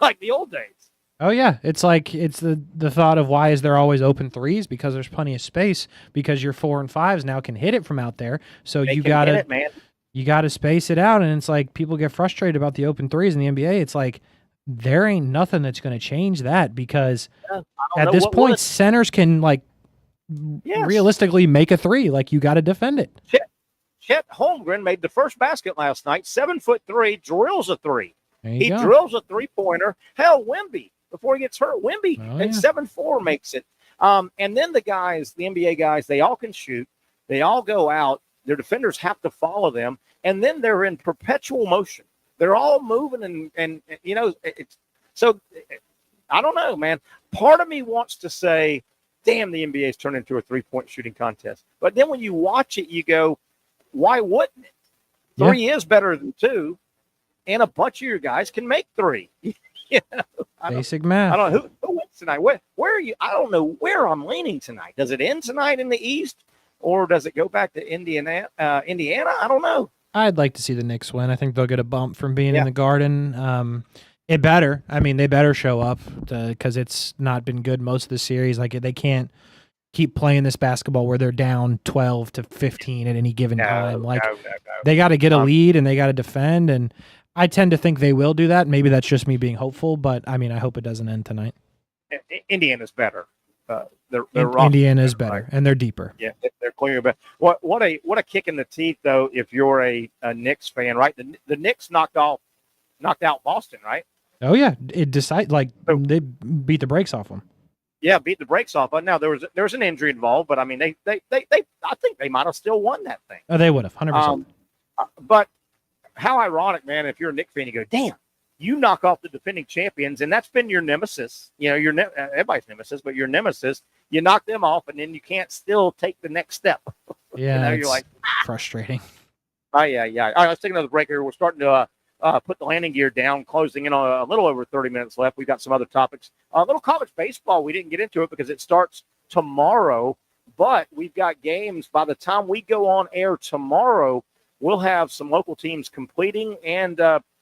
A: like the old days.
B: Oh, yeah. It's like it's the thought of why is there always open threes? Because there's plenty of space because your 4 and 5s now can hit it from out there. So you got to space it out. And it's like people get frustrated about the open threes in the NBA. It's like there ain't nothing that's going to change that because at this point, centers can realistically make a three. Like you got to defend it.
A: Chet Holmgren made the first basket last night, 7'3", drills a three. He
B: go.
A: Drills a three-pointer. Hell, Wemby, before he gets hurt, Wemby at 7'4" makes it. And then the guys, the NBA guys, they all can shoot. They all go out. Their defenders have to follow them. And then they're in perpetual motion. They're all moving and so I don't know, man. Part of me wants to say, damn, the NBA's turned into a three-point shooting contest. But then when you watch it, you go, why wouldn't it? Three is better than two, and a bunch of your guys can make three.
B: Basic math.
A: I don't know who wins tonight. Where are you? I don't know where I'm leaning tonight. Does it end tonight in the East, or does it go back to Indiana? I don't know.
B: I'd like to see the Knicks win. I think they'll get a bump from being in the Garden. It better. I mean, they better show up because it's not been good most of the series. Like they can't keep playing this basketball where they're down 12 to 15 at any given time. Like
A: No.
B: they got to get a lead and they got to defend. And I tend to think they will do that. Maybe that's just me being hopeful, but I mean, I hope it doesn't end tonight.
A: Indiana's better.
B: Indiana's better, right? And they're deeper.
A: Yeah, they're clearly better. What a kick in the teeth, though, if you're a Knicks fan, right? The Knicks knocked out Boston, right?
B: Oh yeah, they beat the brakes off them.
A: Yeah, beat the brakes off. But now there was an injury involved, but I mean, they I think they might have still won that thing.
B: Oh, they would have 100%.
A: But how ironic, man! If you're a Knicks fan, you go, damn. You knock off the defending champions, and that's been your nemesis. You know, everybody's nemesis, but your nemesis. You knock them off, and then you can't still take the next step.
B: Yeah,
A: you're like
B: frustrating.
A: Oh yeah. All right, let's take another break here. We're starting to put the landing gear down, closing in on a little over 30 minutes left. We've got some other topics. A little college baseball. We didn't get into it because it starts tomorrow, but we've got games. By the time we go on air tomorrow, we'll have some local teams completing and.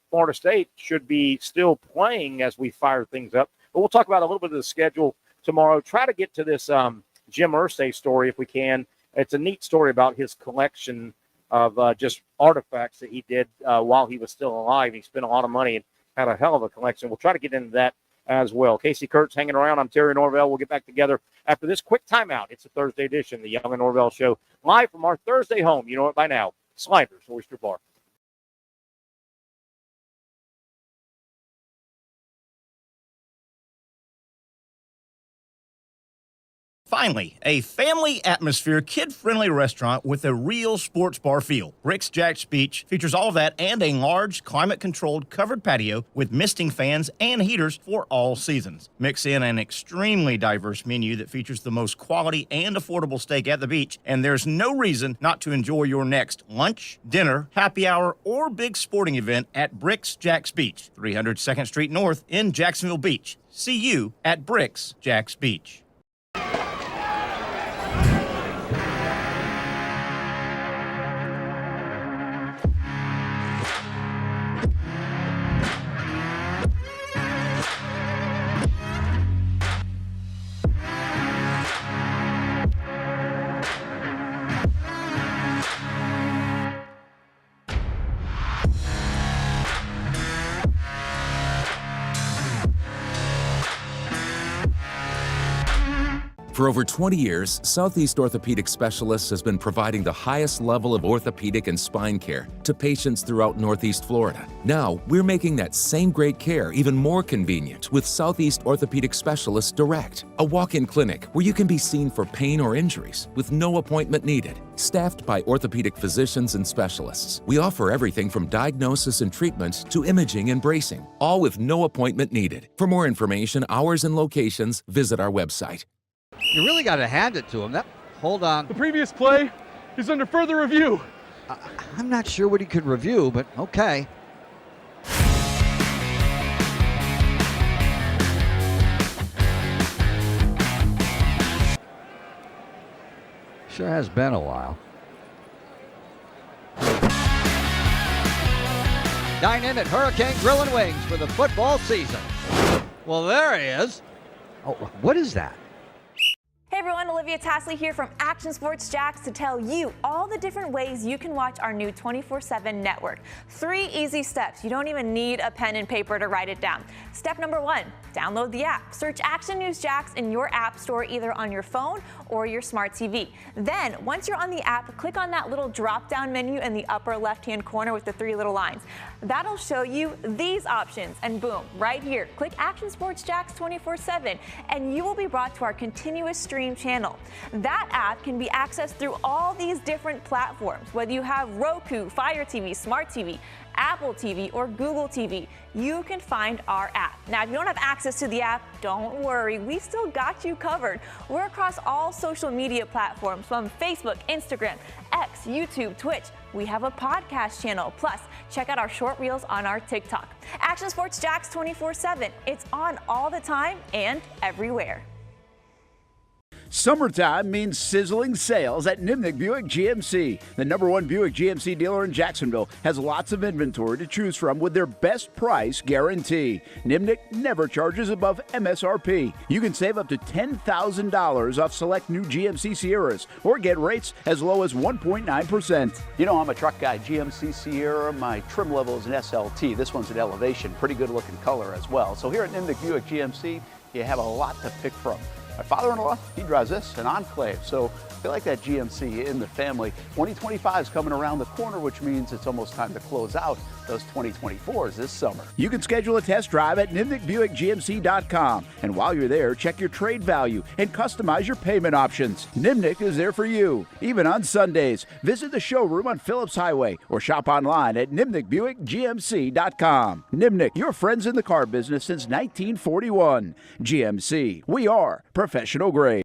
A: Florida State should be still playing as we fire things up. But we'll talk about a little bit of the schedule tomorrow. Try to get to this Jim Irsay story if we can. It's a neat story about his collection of just artifacts that he did while he was still alive. He spent a lot of money and had a hell of a collection. We'll try to get into that as well. Casey Kurtz hanging around. I'm Terry Norvelle. We'll get back together after this quick timeout. It's a Thursday edition, the Young and Norvelle Show, live from our Thursday home. You know it by now, Sliders Oyster Bar.
D: Finally, a family atmosphere, kid-friendly restaurant with a real sports bar feel. Rick's Jack's Beach features all of that and a large, climate-controlled covered patio with misting fans and heaters for all seasons. Mix in an extremely diverse menu that features the most quality and affordable steak at the beach, and there's no reason not to enjoy your next lunch, dinner, happy hour, or big sporting event at Rick's Jack's Beach, 300 2nd Street North in Jacksonville Beach. See you at Rick's Jack's Beach.
K: For over 20 years, Southeast Orthopedic Specialists has been providing the highest level of orthopedic and spine care to patients throughout Northeast Florida. Now, we're making that same great care even more convenient with Southeast Orthopedic Specialists Direct, a walk-in clinic where you can be seen for pain or injuries with no appointment needed. Staffed by orthopedic physicians and specialists, we offer everything from diagnosis and treatment to imaging and bracing, all with no appointment needed. For more information, hours, and locations, visit our website.
E: You really got to hand it to him. Hold on.
F: The previous play is under further review.
E: I'm not sure what he could review, but okay. Sure has been a while. Dine in at Hurricane Grill and Wings for the football season. Well, there he is. Oh, what is that?
J: Hey everyone, Olivia Tasley here from Action Sports Jacks to tell you all the different ways you can watch our new 24/7 network. 3 easy steps. You don't even need a pen and paper to write it down. Step number 1, download the app. Search Action News Jacks in your app store either on your phone or your smart TV. Then, once you're on the app, click on that little drop-down menu in the upper left-hand corner with the 3 little lines. That'll show you these options, and boom, right here, click Action Sports Jacks 24/7, and you will be brought to our continuous stream channel. That app can be accessed through all these different platforms, whether you have Roku, Fire TV, Smart TV, Apple TV, or Google TV. You can find our app. Now, if you don't have access to the app, don't worry. We still got you covered. We're across all social media platforms from Facebook, Instagram, X, YouTube, Twitch. We have a podcast channel. Plus, check out our short reels on our TikTok. Action Sports Jacks 24/7. It's on all the time and everywhere.
H: Summertime means sizzling sales at Nimnik Buick GMC. The #1 Buick GMC dealer in Jacksonville has lots of inventory to choose from with their best price guarantee. Nimnik never charges above MSRP. You can save up to $10,000 off select new GMC Sierras or get rates as low as 1.9%.
I: You know I'm a truck guy. GMC Sierra, my trim level is an SLT. This one's an Elevation. Pretty good looking color as well. So here at Nimnik Buick GMC, you have a lot to pick from. My father-in-law, he drives this, an Enclave, so I feel like that GMC in the family. 2025 is coming around the corner, which means it's almost time to close out those 2024s this summer.
H: You can schedule a test drive at NimnikBuickGMC.com. And while you're there, check your trade value and customize your payment options. Nimnik is there for you, even on Sundays. Visit the showroom on Phillips Highway or shop online at NimnikBuickGMC.com. Nimnik, your friends in the car business since 1941. GMC, we are professional grade.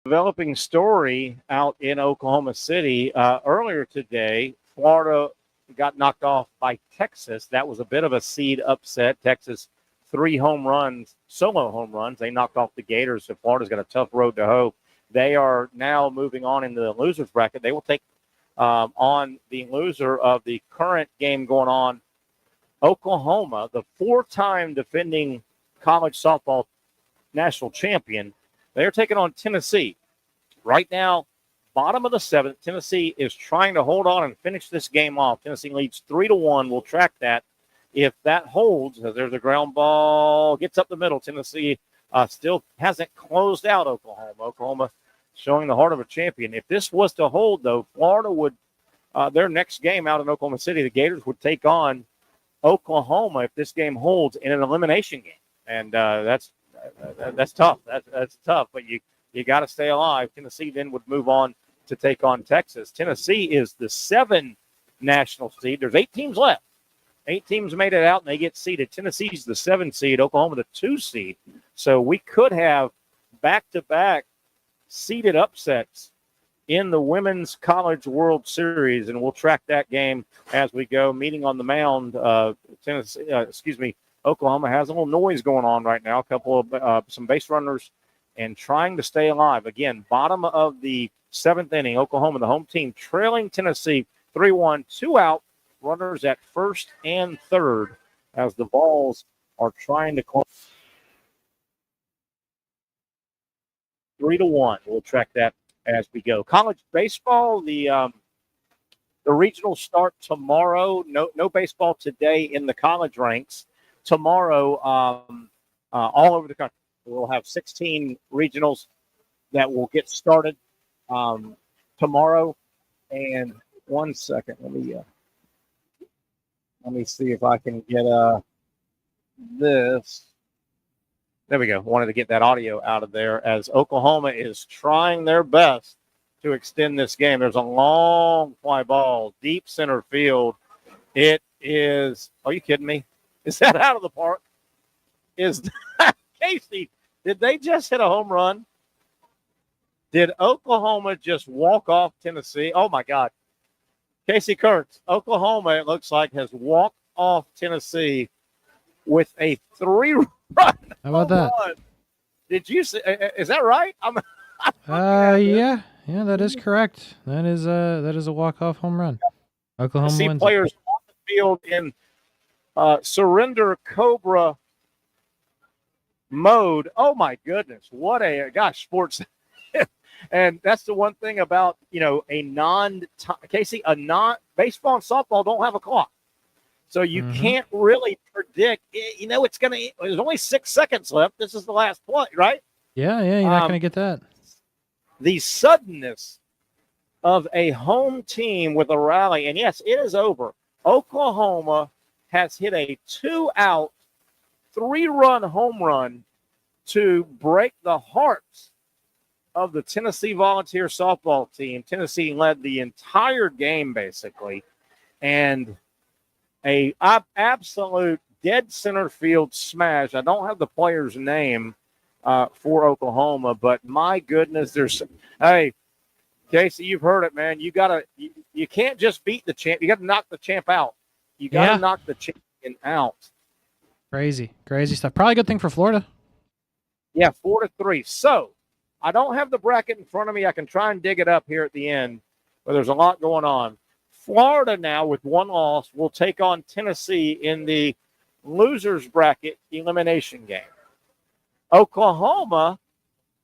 A: Developing story out in Oklahoma City. Earlier today, Florida got knocked off by Texas. That was a bit of a seed upset. Texas, 3 home runs, solo home runs. They knocked off the Gators, so Florida's got a tough road to hoe. They are now moving on into the losers bracket. They will take on the loser of the current game going on, Oklahoma, the 4-time defending college softball national champion. They're taking on Tennessee. Right now, bottom of the 7th, Tennessee is trying to hold on and finish this game off. Tennessee leads 3-1. We'll track that. If that holds, there's a ground ball, gets up the middle. Tennessee still hasn't closed out Oklahoma. Oklahoma showing the heart of a champion. If this was to hold, though, Florida would, their next game out in Oklahoma City, the Gators would take on Oklahoma if this game holds in an elimination game. And that's tough. That's tough, but you got to stay alive. Tennessee then would move on to take on Texas. Tennessee is the 7 national seed. There's 8 teams left. 8 teams made it out, and they get seeded. Tennessee's the 7 seed, Oklahoma the 2 seed. So we could have back-to-back seeded upsets in the Women's College World Series, and we'll track that game as we go. Meeting on the mound, Oklahoma has a little noise going on right now. A couple of some base runners and trying to stay alive. Again, bottom of the 7th inning, Oklahoma, the home team, trailing Tennessee 3-1, 2 out, runners at first and third as the balls are trying to close. 3-1. We'll track that as we go. College baseball, the regionals start tomorrow. No baseball today in the college ranks. Tomorrow, all over the country, we'll have 16 regionals that will get started tomorrow. And 1 second, let me see if I can get this. There we go. Wanted to get that audio out of there as Oklahoma is trying their best to extend this game. There's a long fly ball, deep center field. It is, are you kidding me? Is that out of the park? Is Casey, did they just hit a home run? Did Oklahoma just walk off Tennessee? Oh, my God. Casey Kurtz, Oklahoma, it looks like, has walked off Tennessee with a 3-run.
B: How about that?
A: Run. Did you see? Is that right?
B: Yeah, that is correct. That is a walk-off home run. Oklahoma
A: see
B: wins.
A: Players on the field in surrender Cobra mode. Oh my goodness! What a sports. And that's the one thing about Casey, a non-baseball and softball don't have a clock. So you can't really predict. There's only 6 seconds left. This is the last play, right?
B: Yeah, you're not going to get that.
A: The suddenness of a home team with a rally, and yes, it is over. Oklahoma has hit a 2-out, 3-run home run to break the hearts of the Tennessee Volunteer softball team. Tennessee led the entire game, basically, and a absolute dead center field smash. I don't have the player's name for Oklahoma, but my goodness, hey, Casey, you've heard it, man. You can't just beat the champ. You got to knock the champ out. You got to knock the champion out.
B: Crazy stuff. Probably a good thing for Florida.
A: Yeah, 4-3. So I don't have the bracket in front of me. I can try and dig it up here at the end, but there's a lot going on. Florida now with one loss will take on Tennessee in the losers bracket elimination game. Oklahoma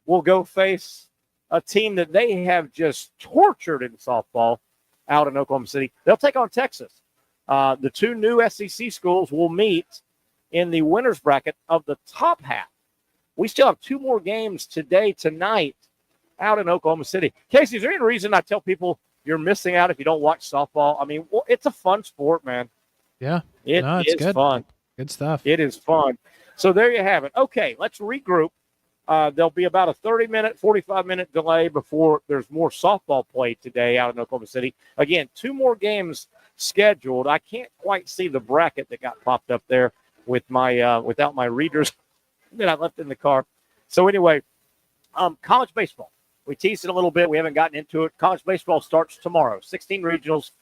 A: will go face a team that they have just tortured in softball out in Oklahoma City. They'll take on Texas. The two new SEC schools will meet in the winners bracket of the top half. We still have two more games tonight, out in Oklahoma City. Casey, is there any reason I tell people you're missing out if you don't watch softball? I mean, it's a fun sport, man.
B: Yeah.
A: It's
B: good.
A: fun.
B: Good stuff.
A: It is fun. So there you have it. Okay, let's regroup. There'll be about a 30-minute, 45-minute delay before there's more softball play today out in Oklahoma City. Again, two more games scheduled. I can't quite see the bracket that got popped up there with my without my readers that I left in the car. So anyway, college baseball. We teased it a little bit. We haven't gotten into it. College baseball starts tomorrow. 16 regionals,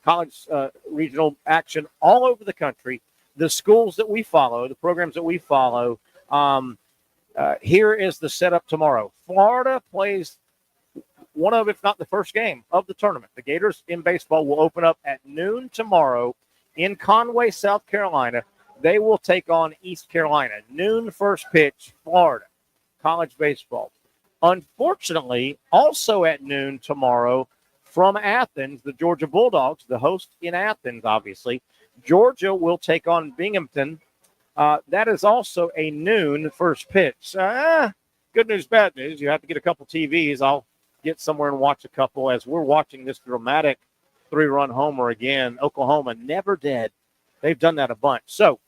A: college regional action all over the country. The schools that we follow, the programs that we follow. Here is the setup tomorrow. Florida plays one of, if not the first game of the tournament. The Gators in baseball will open up at noon tomorrow in Conway, South Carolina. They will take on East Carolina. Noon first pitch, Florida, college baseball. Unfortunately, also at noon tomorrow from Athens, the Georgia Bulldogs, the host in Athens, obviously, Georgia will take on Binghamton. That is also a noon first pitch. Good news, bad news. You have to get a couple TVs. I'll get somewhere and watch a couple as we're watching this dramatic 3-run homer again. Oklahoma never dead. They've done that a bunch. So,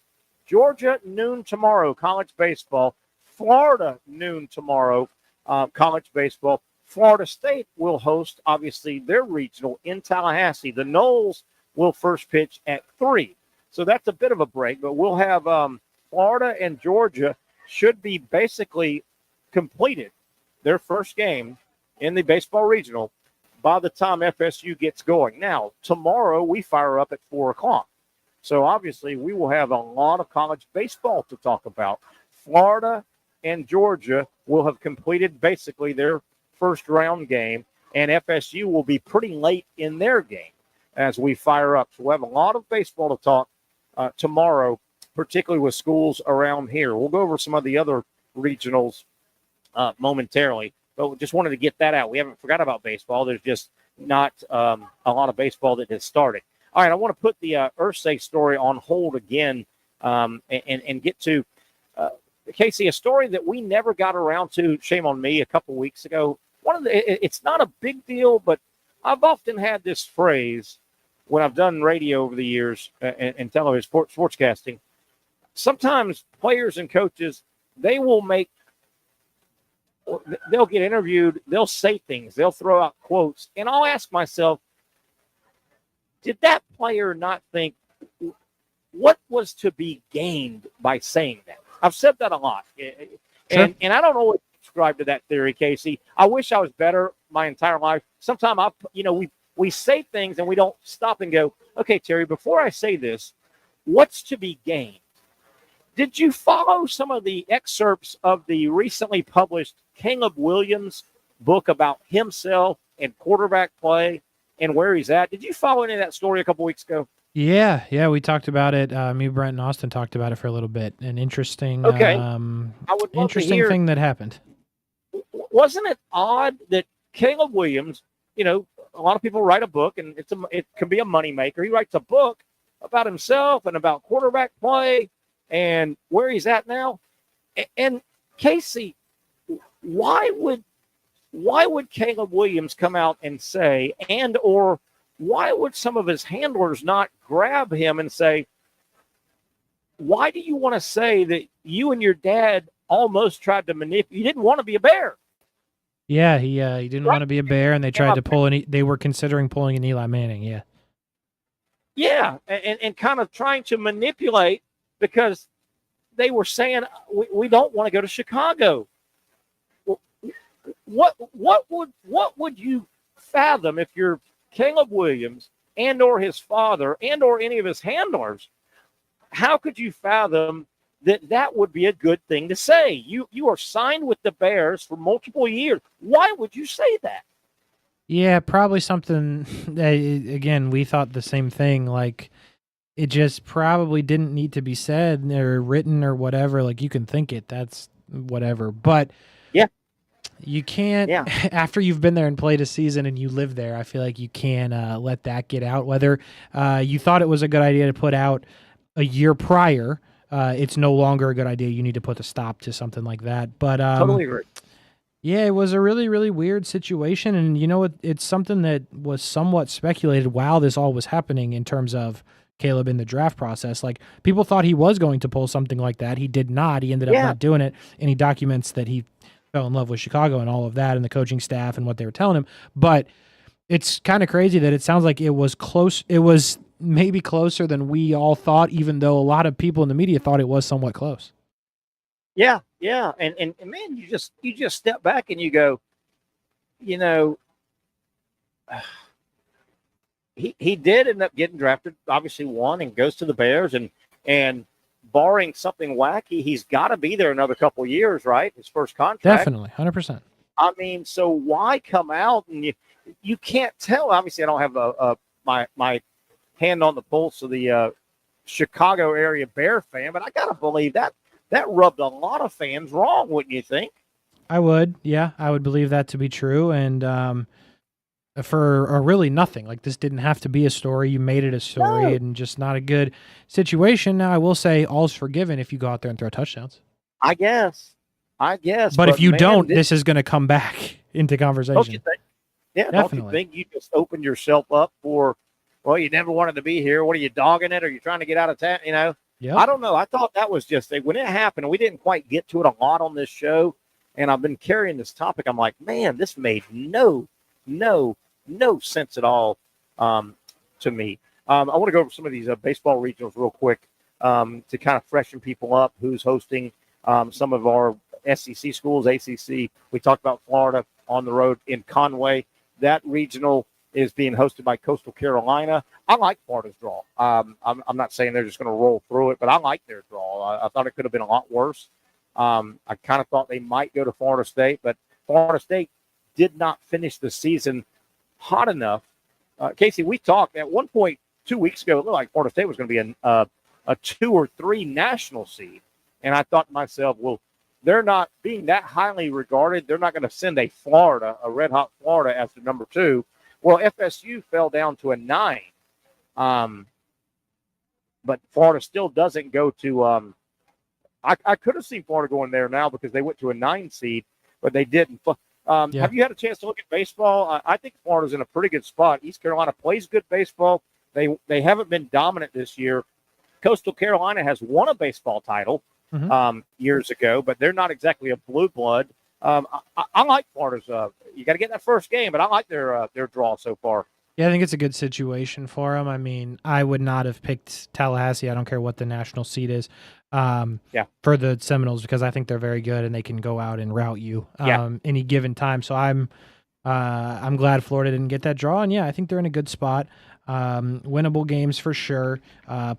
A: Georgia, noon tomorrow, college baseball. Florida, noon tomorrow, college baseball. Florida State will host, obviously, their regional in Tallahassee. The Noles will first pitch at 3. So that's a bit of a break, but we'll have Florida and Georgia should be basically completed their first game in the baseball regional by the time FSU gets going. Now, tomorrow we fire up at 4 o'clock. So obviously we will have a lot of college baseball to talk about. Florida and Georgia will have completed basically their first round game, and FSU will be pretty late in their game as we fire up. So we'll have a lot of baseball to talk tomorrow, particularly with schools around here. We'll go over some of the other regionals momentarily, but we just wanted to get that out. We haven't forgot about baseball. There's just not a lot of baseball that has started. All right, I want to put the Irsay story on hold again and get to, Casey, a story that we never got around to, shame on me, a couple weeks ago. It's not a big deal, but I've often had this phrase when I've done radio over the years and television sportscasting. Sometimes players and coaches, they'll get interviewed, they'll say things, they'll throw out quotes, and I'll ask myself, did that player not think what was to be gained by saying that? I've said that a lot.
B: Sure.
A: And I don't always subscribe to that theory, Casey. I wish I was better my entire life. Sometimes we say things and we don't stop and go, okay, Terry, before I say this, what's to be gained? Did you follow some of the excerpts of the recently published Caleb Williams book about himself and quarterback play and where he's at? Did you follow any of that story a couple weeks ago?
B: Yeah, we talked about it. Me, Brent, and Austin talked about it for a little bit. An interesting,
A: I would love to hear,
B: thing that happened.
A: Wasn't it odd that Caleb Williams, a lot of people write a book, and it can be a moneymaker. He writes a book about himself and about quarterback play and where he's at now. And Casey, why would Caleb Williams come out and say, or why would some of his handlers not grab him and say, why do you want to say that you and your dad almost tried to manipulate? You didn't want to be a Bear.
B: Yeah, he didn't want to be a Bear, and they tried to they were considering pulling an Eli Manning, yeah.
A: Yeah, and kind of trying to manipulate because they were saying, we don't want to go to Chicago. What would you fathom if you're Caleb Williams and or his father and or any of his handlers? How could you fathom that would be a good thing to say. You are signed with the Bears for multiple years. Why would you say that?
B: Yeah, probably something that, again, we thought the same thing. Like, it just probably didn't need to be said or written or whatever. Like, you can think it, that's whatever. But
A: yeah,
B: you can't, after you've been there and played a season and you live there, I feel like you can let that get out. Whether you thought it was a good idea to put out a year prior, it's no longer a good idea. You need to put a stop to something like that. But
A: totally agree.
B: Yeah, it was a really, really weird situation. And, you know, it's something that was somewhat speculated while this all was happening in terms of Caleb in the draft process. Like, people thought he was going to pull something like that. He did not. He ended up not doing it. And he documents that he fell in love with Chicago and all of that and the coaching staff and what they were telling him. But it's kind of crazy that it sounds like it was close. It was maybe closer than we all thought, even though a lot of people in the media thought it was somewhat close.
A: Yeah. And man, you just step back and you go, you know, he did end up getting drafted, obviously won, and goes to the Bears, and barring something wacky, he's got to be there another couple of years, right? His first contract.
B: Definitely, 100%.
A: I mean, so why come out and you can't tell? Obviously, I don't have my hand on the pulse of the Chicago area Bear fan, but I got to believe that rubbed a lot of fans wrong, wouldn't you think?
B: I would, yeah. I would believe that to be true. And for really nothing. Like, this didn't have to be a story. You made it a story and just not a good situation. Now, I will say all's forgiven if you go out there and throw touchdowns.
A: I guess.
B: But if you don't, this is going to come back into conversation.
A: Don't you think? Yeah,
B: definitely.
A: Don't you think you just opened yourself up for, well, you never wanted to be here. What are you dogging it? Are you trying to get out of town? You know?
B: Yep.
A: I don't know. I thought that was just when it happened, and we didn't quite get to it a lot on this show, and I've been carrying this topic. I'm like, man, this made no sense at all to me. I want to go over some of these baseball regionals real quick to kind of freshen people up. Who's hosting some of our SEC schools, ACC. We talked about Florida on the road in Conway. That regional is being hosted by Coastal Carolina. I like Florida's draw. I'm not saying they're just going to roll through it, but I like their draw. I thought it could have been a lot worse. I kind of thought they might go to Florida State, but Florida State did not finish the season hot enough. Casey, we talked at one point 2 weeks ago, it looked like Florida State was going to be a 2 or 3 national seed. And I thought to myself, well, they're not being that highly regarded. They're not going to send a red hot Florida as the number 2. Well, FSU fell down to a 9. But Florida still doesn't go to I could have seen Florida going there now because they went to a 9 seed, but they didn't. Have you had a chance to look at baseball? I think Florida's in a pretty good spot. East Carolina plays good baseball. They haven't been dominant this year. Coastal Carolina has won a baseball title years ago, but they're not exactly a blue blood. I like Florida's. You got to get that first game, but I like their draw so far.
B: Yeah, I think it's a good situation for them. I mean, I would not have picked Tallahassee. I don't care what the national seed is for the Seminoles because I think they're very good and they can go out and rout you any given time. So I'm glad Florida didn't get that draw. And, yeah, I think they're in a good spot. Winnable games for sure.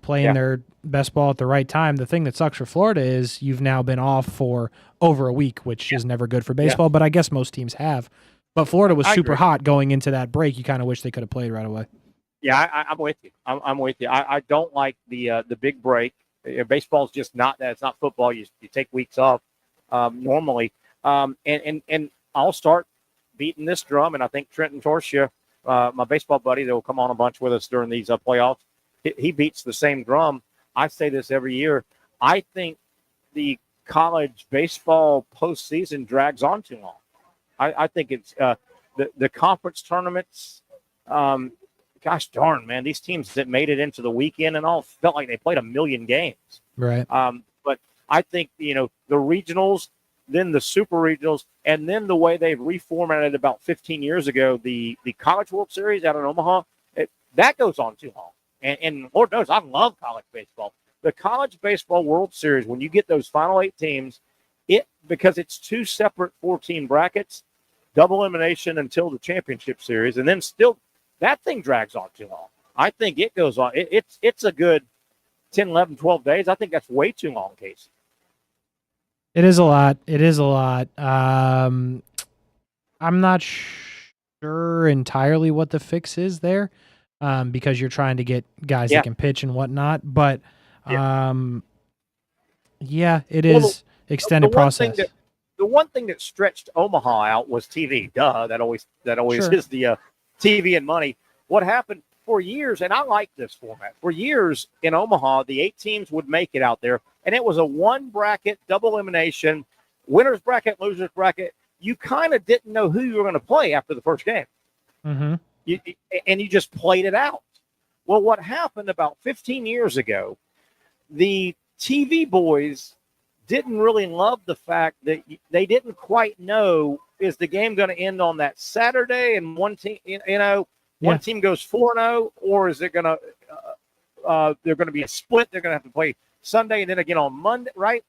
B: Playing their best ball at the right time. The thing that sucks for Florida is you've now been off for over a week, which is never good for baseball, but I guess most teams have. But Florida was super hot going into that break. You kind of wish they could have played right away.
A: Yeah, I'm with you. I'm with you. I don't like the big break. Baseball's just not that. It's not football. You take weeks off normally. And I'll start beating this drum, and I think Trenton Torsia, my baseball buddy that will come on a bunch with us during these playoffs, he beats the same drum. I say this every year. I think the college baseball postseason drags on too long. I think it's the conference tournaments. Gosh darn, man, these teams that made it into the weekend and all felt like they played a million games.
B: Right.
A: But I think, the regionals, then the super regionals, and then the way they've reformatted about 15 years ago, the College World Series out in Omaha, that goes on too long. And Lord knows, I love college baseball. The College Baseball World Series, when you get those final 8 teams, because it's 2 separate 4-team brackets, double elimination until the championship series, and then still that thing drags on too long. I think it goes on. It's a good 10, 11, 12 days. I think that's way too long, Casey.
B: It is a lot. It is a lot. I'm not sure entirely what the fix is there, because you're trying to get guys that can pitch and whatnot. But yeah, it is extended process.
A: The one thing that stretched Omaha out was TV. Duh, that always
B: Sure.
A: is the TV and money. What happened for years, and I like this format. For years in Omaha, the 8 teams would make it out there, and it was a 1 bracket, double elimination, winner's bracket, loser's bracket. You kind of didn't know who you were going to play after the first game.
B: Mm-hmm.
A: You just played it out. Well, what happened about 15 years ago, the TV boys didn't really love the fact that they didn't quite know, is the game going to end on that Saturday and one team, one team goes 4-0, or is it going to they're going to be a split? They're going to have to play Sunday and then again on Monday, right?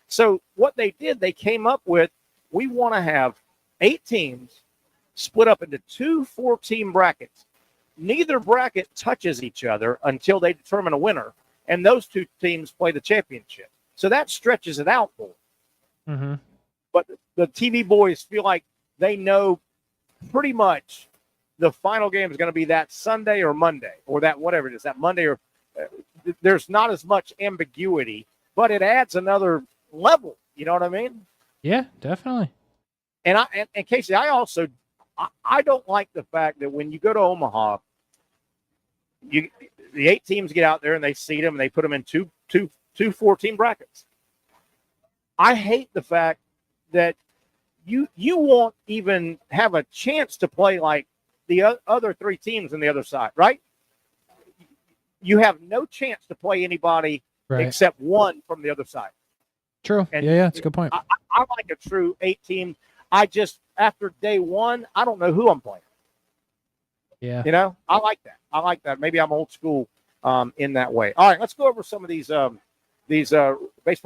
A: So what they did, they came up with, we want to have 8 teams split up into 2 4-team brackets. Neither bracket touches each other until they determine a winner, and those 2 teams play the championship. So that stretches it out more.
B: Mm-hmm.
A: But the TV boys feel like they know pretty much the final game is going to be that Sunday or Monday, or that whatever it is, that Monday, or there's not as much ambiguity, but it adds another level. You know what I mean?
B: Yeah, definitely.
A: And Casey, I don't like the fact that when you go to Omaha, the 8 teams get out there and they seed them and they put them in two 4-team brackets. I hate the fact that you won't even have a chance to play like the other 3 teams on the other side, right? You have no chance to play anybody except one from the other side.
B: True.
A: And
B: yeah, that's a good point.
A: I like a true 8-team. After day 1, I don't know who I'm playing.
B: Yeah.
A: I like that. Maybe I'm old school in that way. All right, let's go over some of these baseball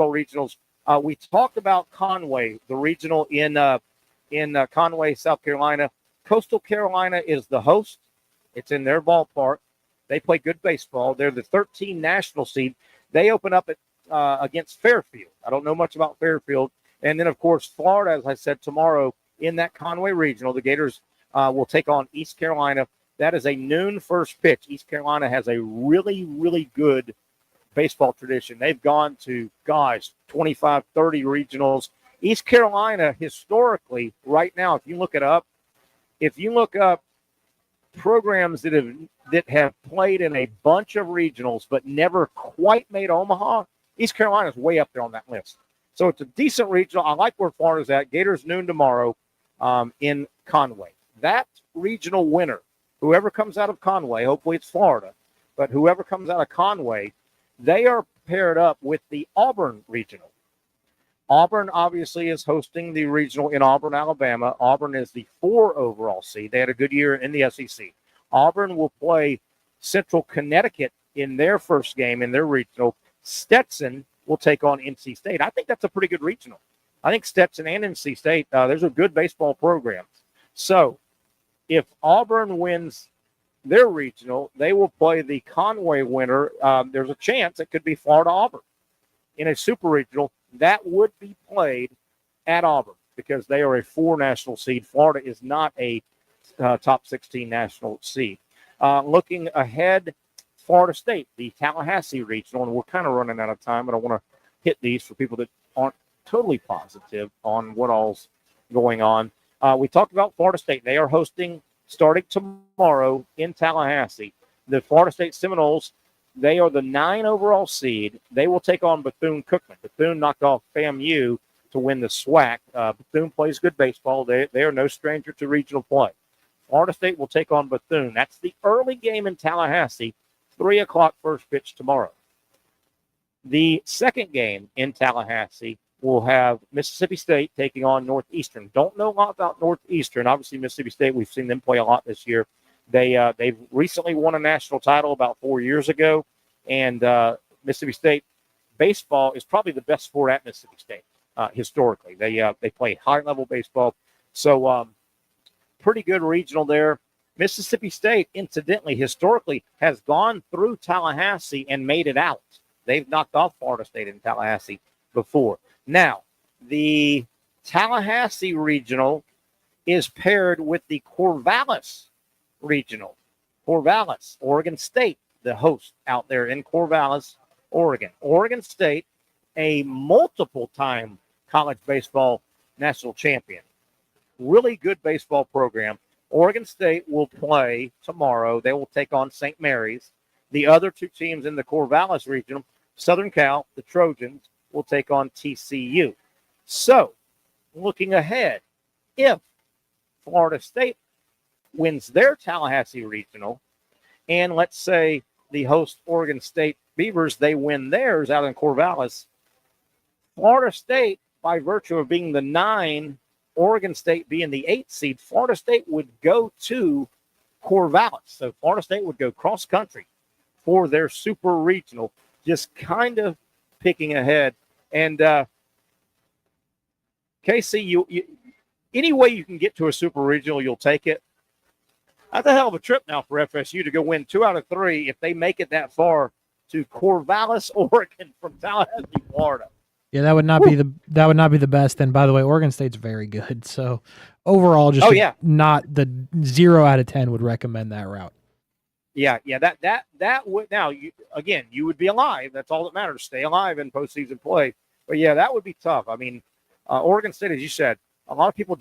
A: regionals. We talked about Conway, the regional in Conway, South Carolina. Coastal Carolina is the host. It's in their ballpark. They play good baseball. They're the 13 national seed. They open up against Fairfield. I don't know much about Fairfield. And then, of course, Florida, as I said, tomorrow in that Conway regional, the Gators will take on East Carolina. That is a noon first pitch. East Carolina has a really, really good baseball tradition. They've gone to, 25, 30 regionals. East Carolina, historically, right now, if you look up programs that have played in a bunch of regionals but never quite made Omaha, East Carolina is way up there on that list. So it's a decent regional. I like where Florida's at. Gators noon tomorrow in Conway. That regional winner, whoever comes out of Conway, hopefully it's Florida, but whoever comes out of Conway, they are paired up with the Auburn regional. Auburn obviously is hosting the regional in Auburn, Alabama. Auburn is the 4 overall seed. They had a good year in the SEC. Auburn will play Central Connecticut in their first game in their regional. Stetson will take on NC State. I think that's a pretty good regional. I think Stetson and NC State, there's a good baseball programs. So if Auburn wins their regional, they will play the Conway winner. There's a chance it could be Florida-Auburn in a super regional. That would be played at Auburn because they are a 4 national seed. Florida is not a top 16 national seed. Looking ahead, Florida State, the Tallahassee regional, and we're kind of running out of time, but I want to hit these for people that aren't totally positive on what all's going on. We talked about Florida State. They are hosting starting tomorrow in Tallahassee. The Florida State Seminoles, they are the 9 overall seed. They will take on Bethune-Cookman. Bethune knocked off FAMU to win the SWAC. Bethune plays good baseball. They are no stranger to regional play. Florida State will take on Bethune. That's the early game in Tallahassee, 3 o'clock first pitch tomorrow. The second game in Tallahassee will have Mississippi State taking on Northeastern. Don't know a lot about Northeastern. Obviously, Mississippi State, we've seen them play a lot this year. They've recently won a national title about 4 years ago, and Mississippi State baseball is probably the best sport at Mississippi State historically. They play high-level baseball. So pretty good regional there. Mississippi State, incidentally, historically, has gone through Tallahassee and made it out. They've knocked off Florida State in Tallahassee before. Now, the Tallahassee Regional is paired with the Corvallis Regional. Corvallis, Oregon State, the host out there in Corvallis, Oregon. Oregon State, a multiple-time college baseball national champion. Really good baseball program. Oregon State will play tomorrow. They will take on St. Mary's. The other two teams in the Corvallis Regional, Southern Cal, the Trojans, will take on TCU. So, looking ahead, if Florida State wins their Tallahassee Regional, and let's say the host Oregon State Beavers, they win theirs out in Corvallis, Florida State, by virtue of being the 9, Oregon State being the 8 seed, Florida State would go to Corvallis. So Florida State would go cross country for their super regional, just kind of picking ahead. And Casey, you any way you can get to a super regional, you'll take it. That's a hell of a trip now for FSU to go win 2 out of 3 if they make it that far to Corvallis, Oregon from Tallahassee, Florida.
B: Yeah, that would not be the best. And by the way, Oregon State's very good. So overall, just not the 0 out of 10 would recommend that route.
A: Yeah, that would now you would be alive. That's all that matters. Stay alive in postseason play. But yeah, that would be tough. I mean, Oregon State, as you said, a lot of people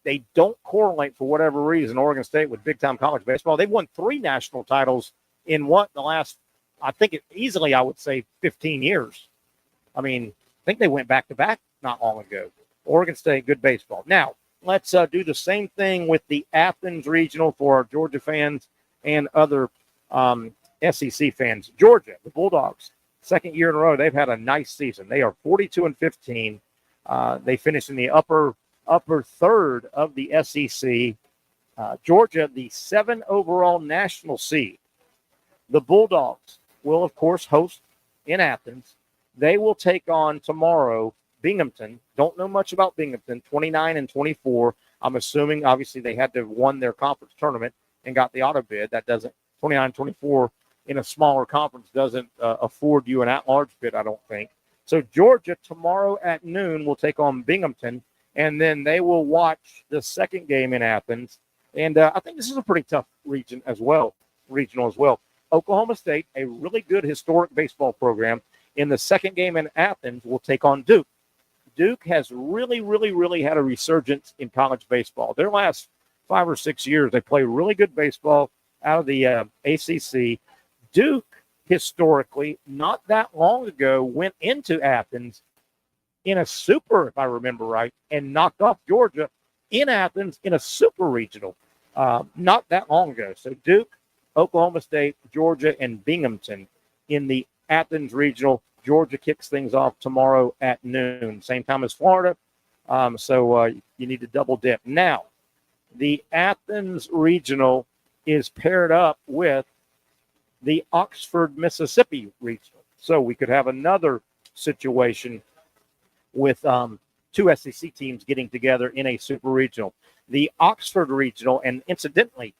A: they don't correlate for whatever reason. Oregon State with big time college baseball. They've won 3 national titles in the last, I think easily I would say 15 years. I mean, I think they went back to back not long ago. Oregon State, good baseball. Now, let's do the same thing with the Athens Regional for our Georgia fans and other SEC fans. Georgia, the Bulldogs, second year in a row, they've had a nice season. They are 42-15. They finished in the upper third of the SEC. Georgia, the 7 overall national seed. The Bulldogs will, of course, host in Athens. They will take on tomorrow Binghamton. Don't know much about Binghamton, 29-24. I'm assuming, obviously, they had to have won their conference tournament and got the auto bid. That doesn't, 29-24 in a smaller conference doesn't afford you an at-large bid, I don't think. So Georgia tomorrow at noon will take on Binghamton, and then they will watch the second game in Athens. And I think this is a pretty tough regional as well. Oklahoma State, a really good historic baseball program, in the second game in Athens will take on Duke. Duke has really, really, really had a resurgence in college baseball. Their last 5 or 6 years, they play really good baseball out of the ACC. Duke, historically, not that long ago, went into Athens in a super, if I remember right, and knocked off Georgia in Athens in a super regional not that long ago. So Duke, Oklahoma State, Georgia, and Binghamton in the Athens Regional. Georgia kicks things off tomorrow at noon, same time as Florida. So you need to double dip. Now, the Athens Regional is paired up with the Oxford, Mississippi Regional. So we could have another situation with 2 SEC teams getting together in a super regional. The Oxford Regional, and incidentally,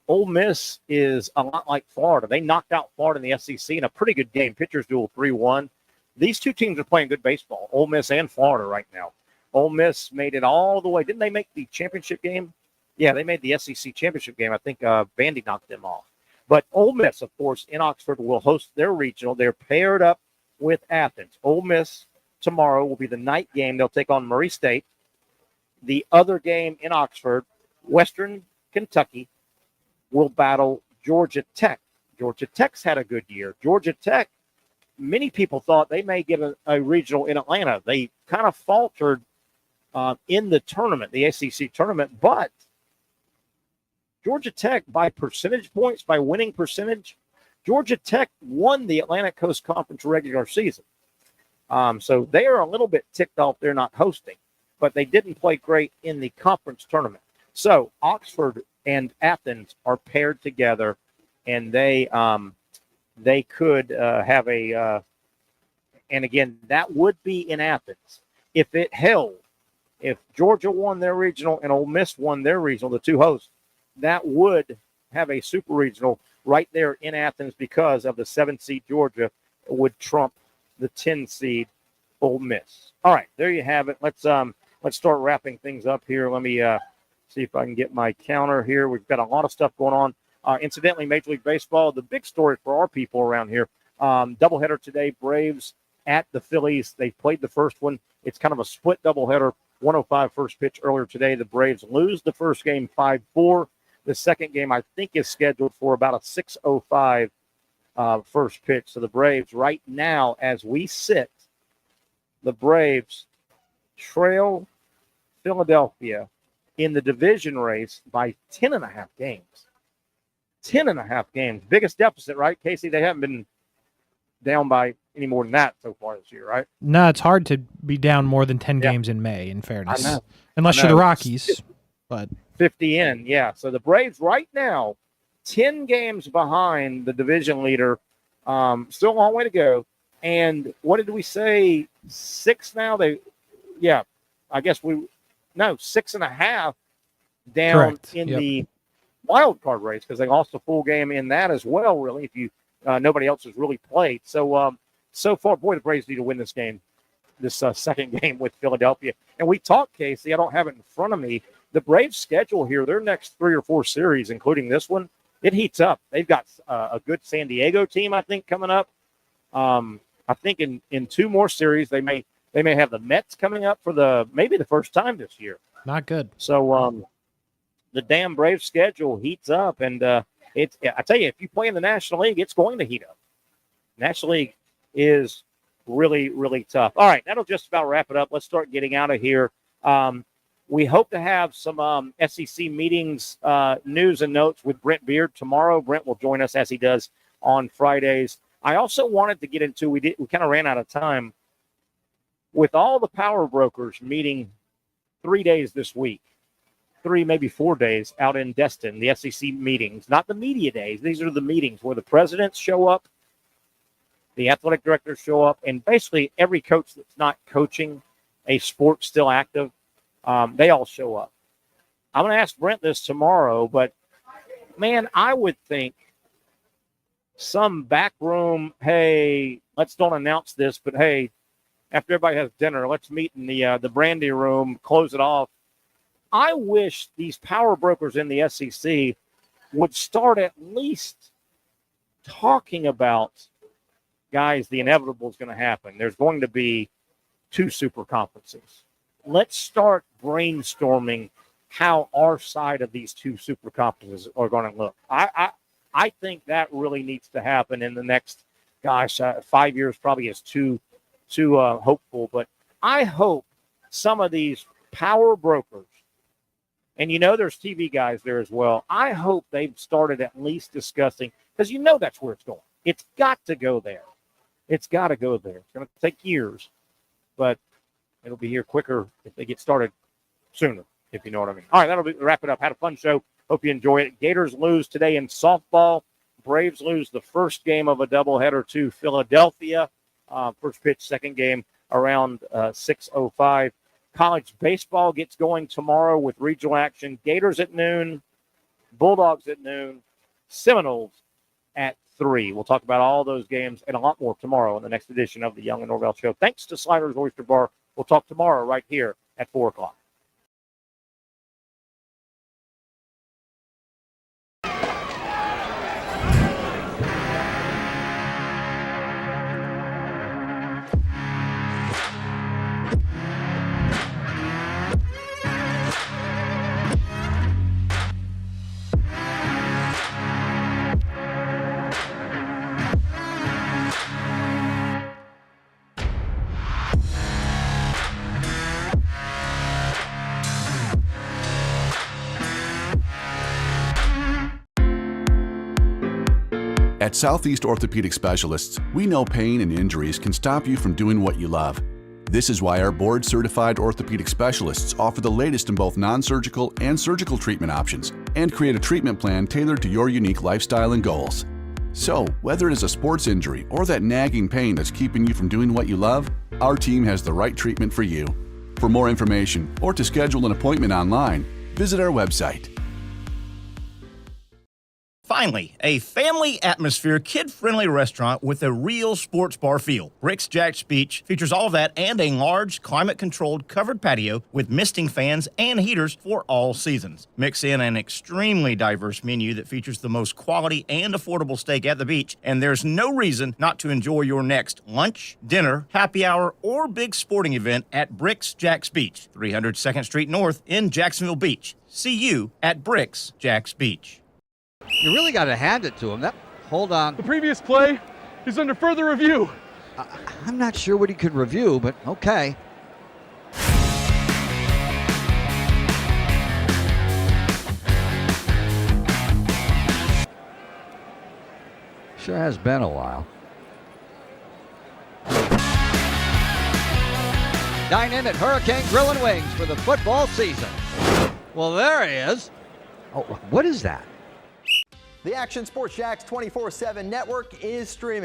A: Ole Miss is a lot like Florida. They knocked out Florida in the SEC in a pretty good game. Pitchers duel 3-1. These 2 teams are playing good baseball, Ole Miss and Florida right now. Ole Miss made it all the way. Didn't they make the championship game? Yeah, they made the SEC championship game. I think Vandy knocked them off. But Ole Miss, of course, in Oxford will host their regional. They're paired up with Athens. Ole Miss tomorrow will be the night game. They'll take on Murray State. The other game in Oxford, Western Kentucky, will battle Georgia Tech. Georgia Tech's had a good year. Georgia Tech, many people thought they may get a regional in Atlanta. They kind of faltered in the tournament, the ACC tournament, but Georgia Tech, by percentage points, by winning percentage, Georgia Tech won the Atlantic Coast Conference regular season. So they are a little bit ticked off they're not hosting, but they didn't play great in the conference tournament. So Oxford and Athens are paired together, and they could have a and again, that would be in Athens. If it held, if Georgia won their regional and Ole Miss won their regional, the 2 hosts, that would have a super regional right there in Athens because of the 7 seed Georgia would trump the 10 seed Ole Miss. All right, there you have it. Let's start wrapping things up here. Let me see if I can get my counter here. We've got a lot of stuff going on. Incidentally, Major League Baseball, the big story for our people around here, doubleheader today, Braves at the Phillies. They played the first one. It's kind of a split doubleheader. 1:05 first pitch earlier today. The Braves lose the first game 5-4. The second game, I think, is scheduled for about a 6:05 first pitch. So the Braves right now, as we sit, the Braves trail Philadelphia in the division race by 10.5 games. 10.5 games. Biggest deficit, right, Casey? They haven't been down by any more than that so far this year, right?
B: No, it's hard to be down more than 10 games in May, in fairness.
A: I know.
B: Unless you're the Rockies. But
A: 50 in, yeah. So the Braves right now, 10 games behind the division leader. Still a long way to go. And what did we say? 6 now? I guess 6.5 down.
B: Correct.
A: In the wild card race because they lost a full game in that as well, really, if you nobody else has really played. So, so far, boy, the Braves need to win this game, this second game with Philadelphia. And we talked, Casey, I don't have it in front of me. The Braves' schedule here, their next 3 or 4 series, including this one, it heats up. They've got a good San Diego team, I think, coming up. I think in 2 more series, they may have the Mets coming up for maybe the first time this year.
B: Not good.
A: So the damn Braves schedule heats up, and I tell you, if you play in the National League, it's going to heat up. National League is really, really tough. All right, that'll just about wrap it up. Let's start getting out of here. We hope to have some SEC meetings, news and notes with Brent Beard tomorrow. Brent will join us as he does on Fridays. I also wanted to get into, we kind of ran out of time, with all the power brokers meeting 3 days this week, 3, maybe 4 days out in Destin, the SEC meetings, not the media days. These are the meetings where the presidents show up, the athletic directors show up, and basically every coach that's not coaching a sport still active, they all show up. I'm going to ask Brent this tomorrow, but, man, I would think some back room, hey, let's don't announce this, but, hey, after everybody has dinner, let's meet in the brandy room, close it off. I wish these power brokers in the SEC would start at least talking about, guys, the inevitable is going to happen. There's going to be 2 super conferences. Let's start brainstorming how our side of these 2 super conferences are going to look. I think that really needs to happen in the next, 5 years probably is too hopeful. But I hope some of these power brokers, and there's TV guys there as well, I hope they've started at least discussing, because that's where it's going. It's got to go there. It's got to go there. It's going to take years, but it'll be here quicker if they get started sooner, if you know what I mean. All right, that'll wrap it up. Had a fun show. Hope you enjoy it. Gators lose today in softball. Braves lose the first game of a doubleheader to Philadelphia. First pitch, second game around 6:05. College baseball gets going tomorrow with regional action. Gators at noon, Bulldogs at noon, Seminoles at 3. We'll talk about all those games and a lot more tomorrow in the next edition of the Young and Norvelle Show. Thanks to Sliders Oyster Bar. We'll talk tomorrow right here at 4 o'clock.
C: At Southeast Orthopedic Specialists, we know pain and injuries can stop you from doing what you love. This is why our board-certified orthopedic specialists offer the latest in both non-surgical and surgical treatment options and create a treatment plan tailored to your unique lifestyle and goals. So, whether it is a sports injury or that nagging pain that's keeping you from doing what you love, our team has the right treatment for you. For more information or to schedule an appointment online, visit our website.
D: Finally, a family atmosphere, kid-friendly restaurant with a real sports bar feel. Rick's Jack's Beach features all of that and a large, climate-controlled covered patio with misting fans and heaters for all seasons. Mix in an extremely diverse menu that features the most quality and affordable steak at the beach, and there's no reason not to enjoy your next lunch, dinner, happy hour, or big sporting event at Rick's Jack's Beach, 300 2nd Street North in Jacksonville Beach. See you at Rick's Jack's Beach.
E: You really got to hand it to him. Hold on.
F: The previous play is under further review.
E: I'm not sure what he could review, but okay. Sure has been a while. Dine in at Hurricane Grill and Wings for the football season. Well, there he is. Oh, what is that?
G: The Action Sports Jacks 24/7 network is streaming.